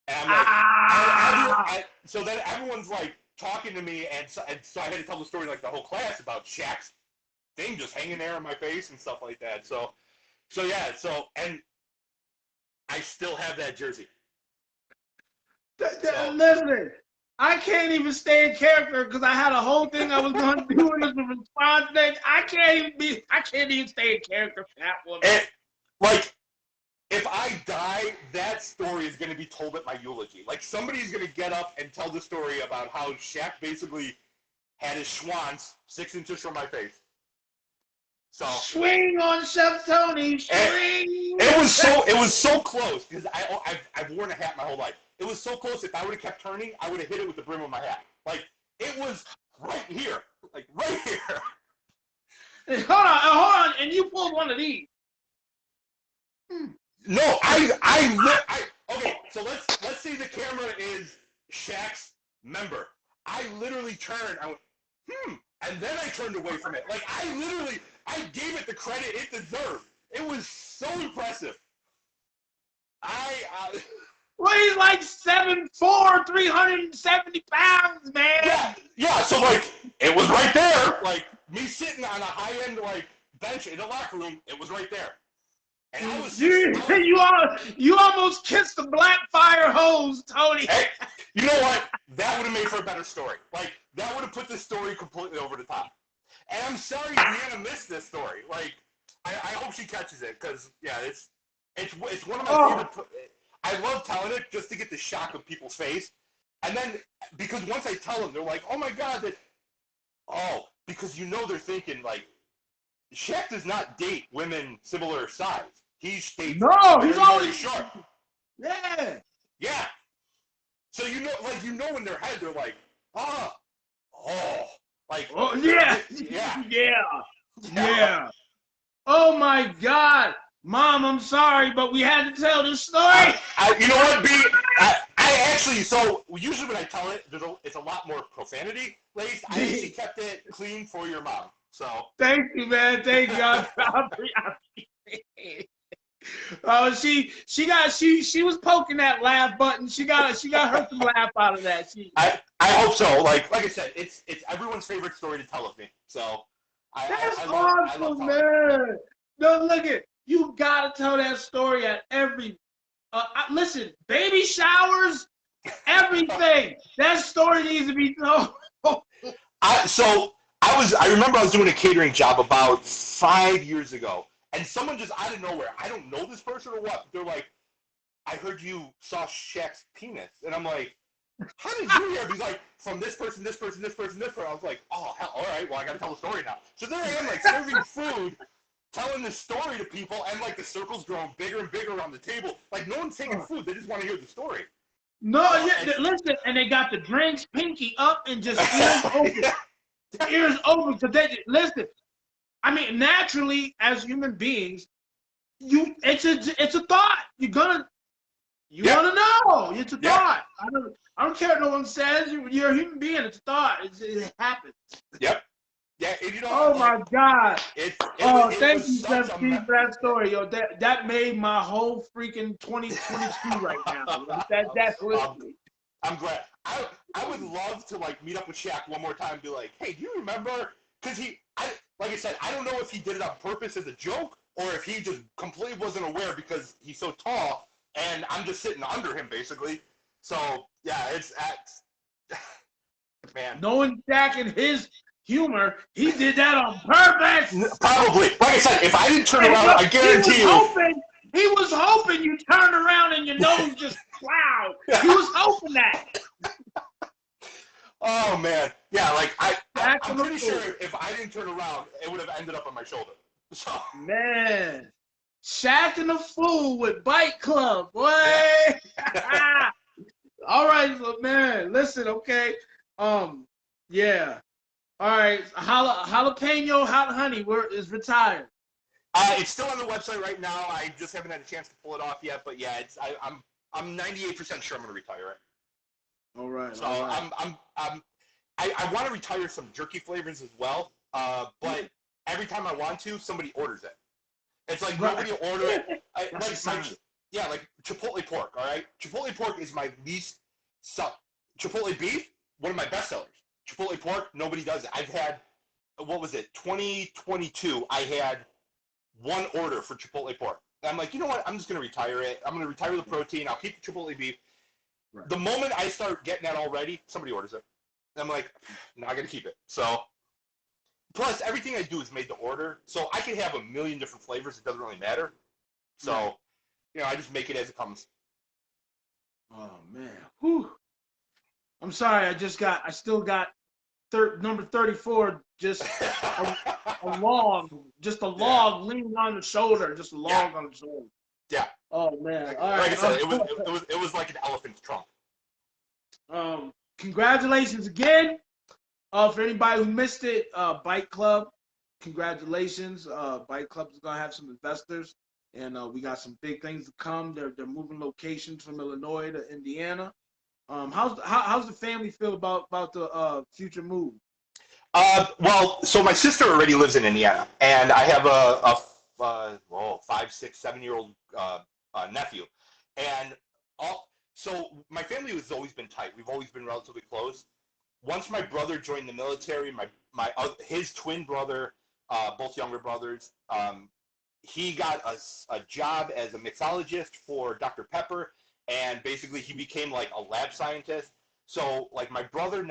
And I'm like, so then everyone's like talking to me, and so I had to tell the story like the whole class about Shaq's thing just hanging there on my face and stuff like that. So and I still have that jersey. Listen, I can't even stay in character because I had a whole thing I was going to do in the response next. I can't even stay in character for that one. And, like, if I die, that story is going to be told at my eulogy. Like, somebody's going to get up and tell the story about how Shaq basically had his schwanz 6 inches from my face. So swing on Chef Tony, swing. It was so close because I've worn a hat my whole life. It was so close. If I would have kept turning, I would have hit it with the brim of my hat. Like it was right here, like right here. Hold on, and you pulled one of these. No, okay. So let's say the camera is Shaq's member. I literally turned. I went, and then I turned away from it. Like I gave it the credit it deserved. It was so impressive. Well, he's like 7'4", 370 pounds, man. Yeah. So like, it was right there. Like me sitting on a high-end like bench in the locker room, it was right there. And I was you almost kissed the black fire hose, Tony. Hey, you know what? That would have made for a better story. Like that would have put this story completely over the top. And I'm sorry Deanna missed this story. Like I hope she catches it because it's one of my favorite. I love telling it just to get the shock of people's face. And then, because once I tell them, they're like, oh my God, because they're thinking, like, Shaq does not date women similar size. He states No, very, he's always very short. Yeah. Yeah. So in their head, they're like, like, Oh yeah. yeah. Yeah. Oh my God. Mom, I'm sorry, but we had to tell this story. You know what, B? I actually, so usually when I tell it, it's a lot more profanity laced. I actually kept it clean for your mom. So thank you, man. Thank you. She was poking that laugh button. She got her some laugh out of that. I hope so. Like I said, it's everyone's favorite story to tell of me. So That's I love awesome, telling it. man. No, look it. You gotta tell that story at every. Listen, baby showers, everything. That story needs to be told. I remember I was doing a catering job about 5 years ago, and someone just out of nowhere, I don't know this person or what, they're like, I heard you saw Shaq's penis, and I'm like, how did you hear? He's like, from this person, this person, this person, this person. I was like, oh hell, all right, well I gotta tell the story now. So there I am, like serving food, telling this story to people, and like the circle's growing bigger and bigger around the table. Like no one's taking food; they just want to hear the story. No, listen, and they got the drinks, pinky up, and just ears open. Ears open, because they listen. I mean, naturally, as human beings, it's a thought. You wanna know. It's a thought. I don't care what no one says. You're a human being. It's a thought. It happens. Yep. Yeah. Oh my God. Thank you, Chef Steve, for that story, yo. That made my whole freaking 2022 right now. I'm glad. I would love to like meet up with Shaq one more time and be like, hey, do you remember? Because like I said, I don't know if he did it on purpose as a joke or if he just completely wasn't aware because he's so tall and I'm just sitting under him basically. So yeah, it's man. Knowing Shaq and his humor, he did that on purpose. Probably. Like I said, if I didn't turn around, I guarantee He was hoping you turned around and your nose just plowed. He was hoping that. Oh man, yeah. Like I'm pretty sure if I didn't turn around, it would have ended up on my shoulder. So man, Shaq and the Fool with BiteClub, boy. Yeah. All right, man. Listen, okay. Yeah. All right. Jalapeno Hot Honey is retired. It's still on the website right now. I just haven't had a chance to pull it off yet. But yeah, I'm 98% sure I'm gonna retire it. All right. So I want to retire some jerky flavors as well. But every time I want to, somebody orders it. It's like nobody will order it. Like Chipotle pork. All right, Chipotle pork is my least sell. Chipotle beef, one of my best sellers. Chipotle pork, nobody does it. I've had, 2022. I had one order for Chipotle pork. And I'm like, you know what? I'm just gonna retire it. I'm gonna retire the protein. I'll keep the Chipotle beef. Right. The moment I start getting that all ready, somebody orders it. And I'm like, no, I gotta keep it. So, plus everything I do is made to order, so I can have a million different flavors. It doesn't really matter. So, I just make it as it comes. Oh man, whew. I'm sorry. I still got number 34. Just a log, leaning on the shoulder, just a log on the shoulder. Yeah. Oh man. All like right. I said, it was like an elephant's trunk. Congratulations again. For anybody who missed it, BiteClub, congratulations. BiteClub is gonna have some investors, and we got some big things to come. They're moving locations from Illinois to Indiana. How's the family feel about the future move? Well, so my sister already lives in Indiana, and I have a 5, 6, 7-year-old nephew, and so my family has always been tight. We've always been relatively close. Once my brother joined the military, his twin brother, both younger brothers, he got a job as a mixologist for Dr. Pepper, and basically he became like a lab scientist. So like my brother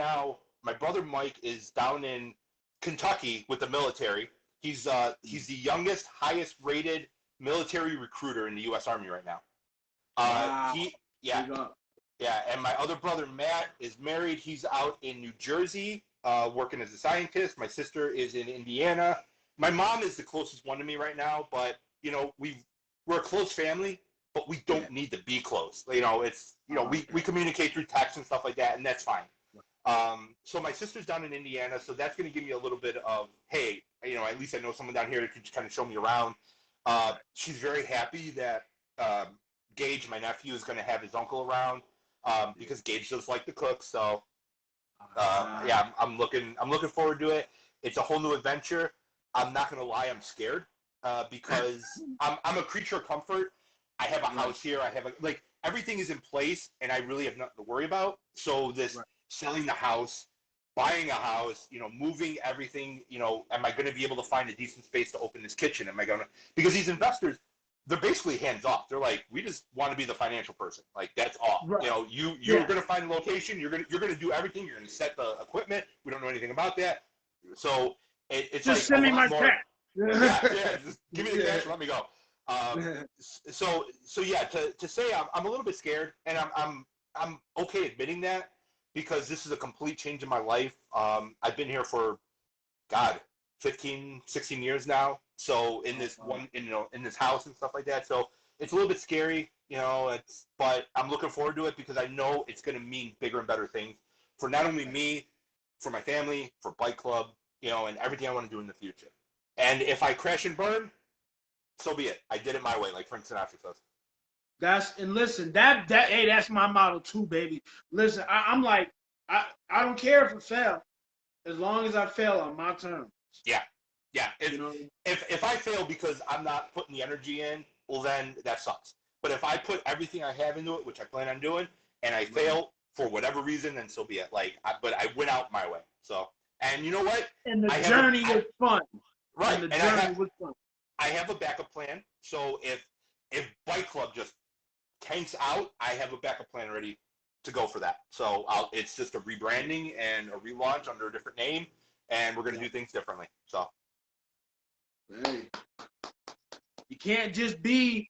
Mike is down in Kentucky with the military. He's the youngest, highest rated military recruiter in the U.S. Army right now. Wow. Yeah, and my other brother Matt is married. He's out in New Jersey, working as a scientist. My sister is in Indiana. My mom is the closest one to me right now, but we're a close family, but we don't need to be close. It's we communicate through text and stuff like that, and that's fine. So my sister's down in Indiana, so that's going to give me a little bit of, hey, at least I know someone down here that can just kind of show me around. She's very happy that Gage, my nephew, is going to have his uncle around because Gage does like to cook. So yeah, I'm looking forward to it. It's a whole new adventure. I'm not going to lie, I'm scared because I'm a creature of comfort. I have a house here. I have everything is in place, and I really have nothing to worry about. So this selling the house, buying a house, moving everything, am I going to be able to find a decent space to open this kitchen? Am I going to, because these investors, they're basically hands off. They're like, we just want to be the financial person. Like, that's all. Right. You're going to find a location. You're going to do everything. You're going to set the equipment. We don't know anything about that. So it's just like send me my cash. Yeah, Just give me the cash and let me go. So yeah, to say I'm a little bit scared, and I'm okay admitting that because this is a complete change in my life. I've been here for 15, 16 years now. So in this in this house and stuff like that. So it's a little bit scary, but I'm looking forward to it because I know it's going to mean bigger and better things for not only me, for my family, for BiteClub, and everything I want to do in the future. And if I crash and burn, so be it. I did it my way, like Frank Sinatra says. Listen, that's my motto too, baby. Listen, I'm like, I don't care if I fail, as long as I fail on my terms. Yeah. If I fail because I'm not putting the energy in, well then that sucks. But if I put everything I have into it, which I plan on doing, and I fail for whatever reason, then so be it. But I went out my way. So, and you know what? And the journey was fun. Right. And the journey was fun. I have a backup plan. So if BiteClub just tanks out, I have a backup plan ready to go for that. So it's just a rebranding and a relaunch under a different name, and we're going to do things differently. So hey, you can't just be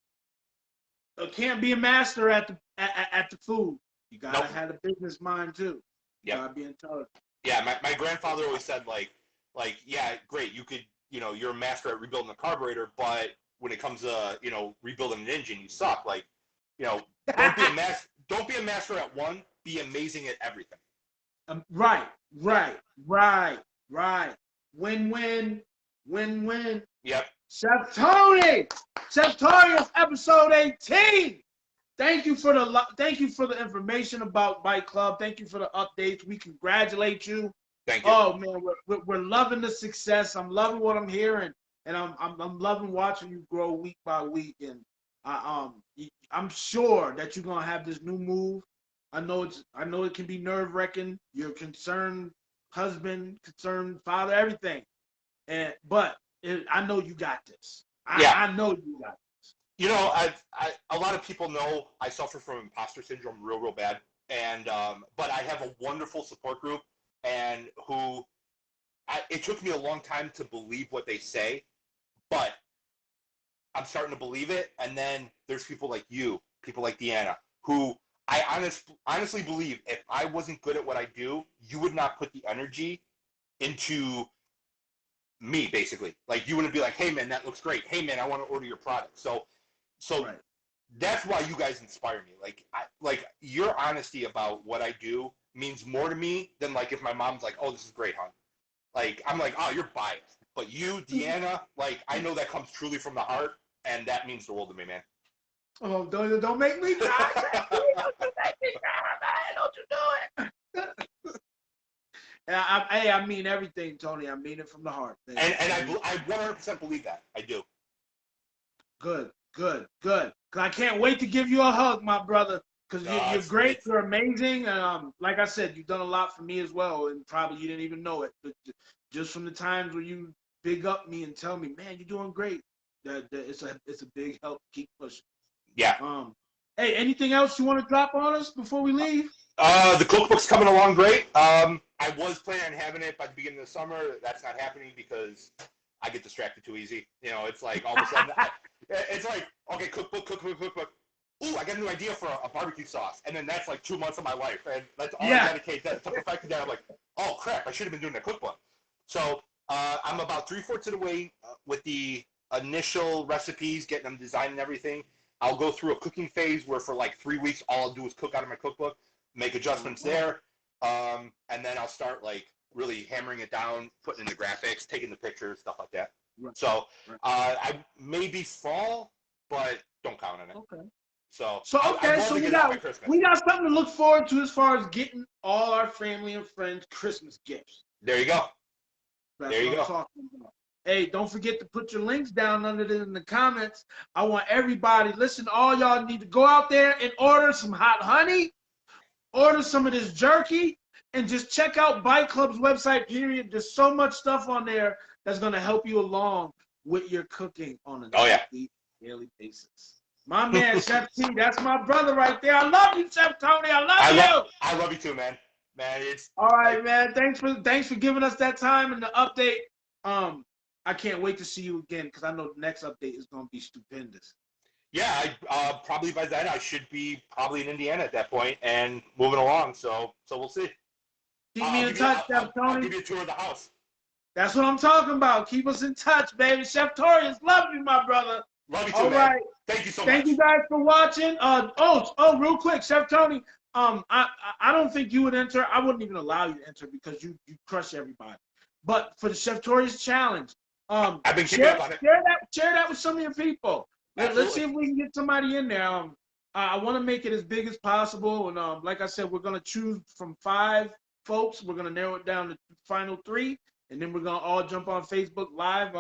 a master at the food. You gotta have a business mind too. You gotta be intelligent. Yeah, my grandfather always said yeah, great, you could, you're a master at rebuilding a carburetor, but when it comes to rebuilding an engine, you suck. Don't be a master at one. Be amazing at everything. Right. Win-win. Yep. Cheftorious, episode 18. Thank you for the information about BiteClub. Thank you for the updates. We congratulate you. Thank you. Oh man, we're loving the success. I'm loving what I'm hearing, and I'm loving watching you grow week by week. And I'm sure that you're gonna have this new move. I know it can be nerve-wracking. You're a concerned husband, concerned father, everything. But I know you got this. I know you got this. A lot of people know I suffer from imposter syndrome real bad, and but I have a wonderful support group, and it took me a long time to believe what they say, but I'm starting to believe it. And then there's people like you, people like Deanna, who I honestly believe if I wasn't good at what I do, you would not put the energy into me, basically. Like, you wouldn't be like, hey man, that looks great. Hey man, I want to order your product. So right. That's why you guys inspire me. Like your honesty about what I do means more to me than like if my mom's like, oh, this is great, hon. Like, I'm like, oh, you're biased. But you, Deanna, I know that comes truly from the heart, and that means the world to me, man. Oh, don't make me cry. Don't make me cry, man. Don't you do it. I mean everything, Tony. I mean it from the heart. And I 100% believe that. I do. Good. Cause I can't wait to give you a hug, my brother. Cause you're great. You're amazing. Like I said, you've done a lot for me as well, and probably you didn't even know it. But just from the times where you big up me and tell me, man, you're doing great. That it's a big help to keep pushing. Yeah. Hey, anything else you want to drop on us before we leave? The cookbook's coming along great. I was planning on having it by the beginning of the summer. That's not happening because I get distracted too easy. It's like all of a sudden, it's like, okay, cookbook. ooh, I got a new idea for a barbecue sauce. And then that's like 2 months of my life. And that's all Yeah. I dedicate that to perfecting that. I'm like, oh, crap, I should have been doing a cookbook. So I'm about 3/4 of the way with the initial recipes, getting them designed and everything. I'll go through a cooking phase where for like 3 weeks, all I'll do is cook out of my cookbook, make adjustments there. And then I'll start like really hammering it down, putting in the graphics, taking the pictures, stuff like that. Right. So I maybe fall, but don't count on it. Okay. So okay, I'd so love to we get it out by got Christmas. something to look forward to as far as getting all our family and friends Christmas gifts. There you go. That's There you what I'm go. talking about. Hey, don't forget to put your links down under it in the comments. I want everybody, listen, all y'all need to go out there and order some hot honey, order some of this jerky, and just check out BiteClub's website, period. There's so much stuff on there that's going to help you along with your cooking on a daily basis. My man, Chef T, that's my brother right there. I love you, Chef Tony. I love you. I love you too, man. Man, it's all right, man. Thanks for giving us that time and the update. I can't wait to see you again because I know the next update is going to be stupendous. Yeah, probably by then I should be probably in Indiana at that point and moving along. So we'll see. Keep me in touch, Chef Tony. I'll give you a tour of the house. That's what I'm talking about. Keep us in touch, baby. Cheftorious, love you, my brother. Love you too, all man. Right. Thank you so much. Thank you guys for watching. Real quick, Chef Tony. I don't think you would enter. I wouldn't even allow you to enter because you crush everybody. But for the Cheftorious challenge, I've been keeping up on it. Share that with some of your people. Absolutely. Let's see if we can get somebody in there. I want to make it as big as possible, and like I said, we're gonna choose from 5 folks. We're gonna narrow it down to the final 3, and then we're gonna all jump on Facebook Live.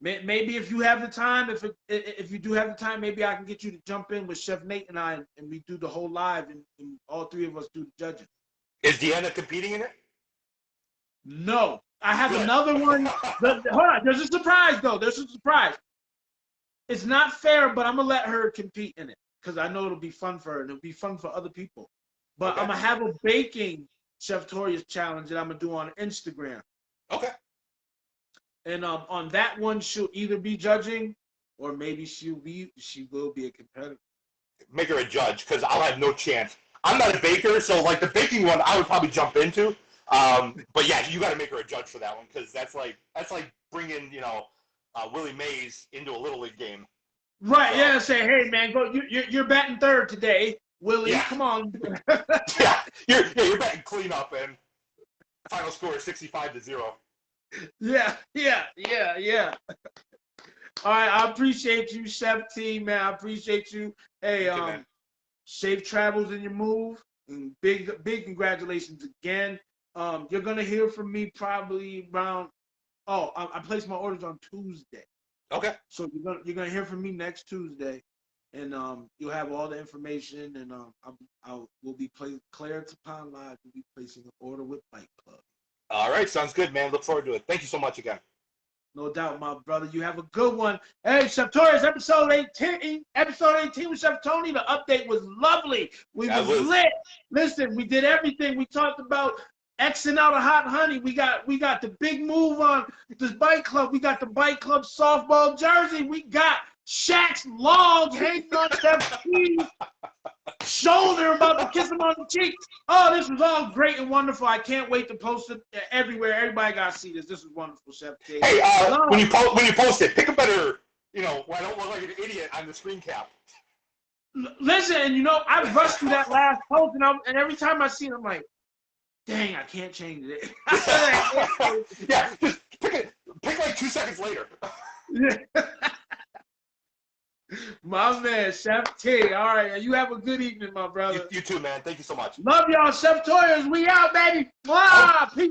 Maybe if you have the time, if you do have the time, maybe I can get you to jump in with Chef Nate and I, and we do the whole live, and all 3 of us do the judging. Is Deanna competing in it? No, I have another one. Hold on, there's a surprise though. There's a surprise. It's not fair, but I'm gonna let her compete in it because I know it'll be fun for her and it'll be fun for other people. But okay. I'm gonna have a baking Cheftorious challenge that I'm gonna do on Instagram. Okay. And on that one, she'll either be judging, or maybe she will be a competitor. Make her a judge because I'll have no chance. I'm not a baker, so like the baking one, I would probably jump into. But yeah, you got to make her a judge for that one because that's like bringing Willie Mays into a little league game. Right? So, yeah. Say, hey man, go. You're batting third today, Willie. Yeah. Come on. Yeah, you're batting cleanup, and final score is 65-0. Yeah. All right, I appreciate you, Chef T, man. I appreciate you. Hey, safe travels in your move, and big congratulations again. You're gonna hear from me probably around. I placed my orders on Tuesday. Okay. So you're gonna hear from me next Tuesday, and you'll have all the information, and we'll be Clarence upon live. We'll be placing an order with BiteClub. All right, sounds good, man. Look forward to it. Thank you so much again. No doubt, my brother. You have a good one. Hey, Cheftorious, episode 18 with Chef Tony. The update was lovely. We was lit. Listen, we did everything. We talked about Xing out a hot honey. We got the big move on this BiteClub. We got the BiteClub softball jersey. We got Shaq's log hanging on Chef T's shoulder, about to kiss him on the cheek. Oh, this was all great and wonderful. I can't wait to post it everywhere. Everybody got to see this. This is wonderful, Chef T. Hey, when you post it, pick a better, where I don't look like an idiot on the screen cap. Listen, I rushed through that last post, and every time I see it, I'm like, dang, I can't change it. Yeah, just pick like 2 seconds later. My man, Chef T. All right, you have a good evening, my brother. You too, man. Thank you so much. Love y'all, Cheftorious. We out, baby. Wow, peace.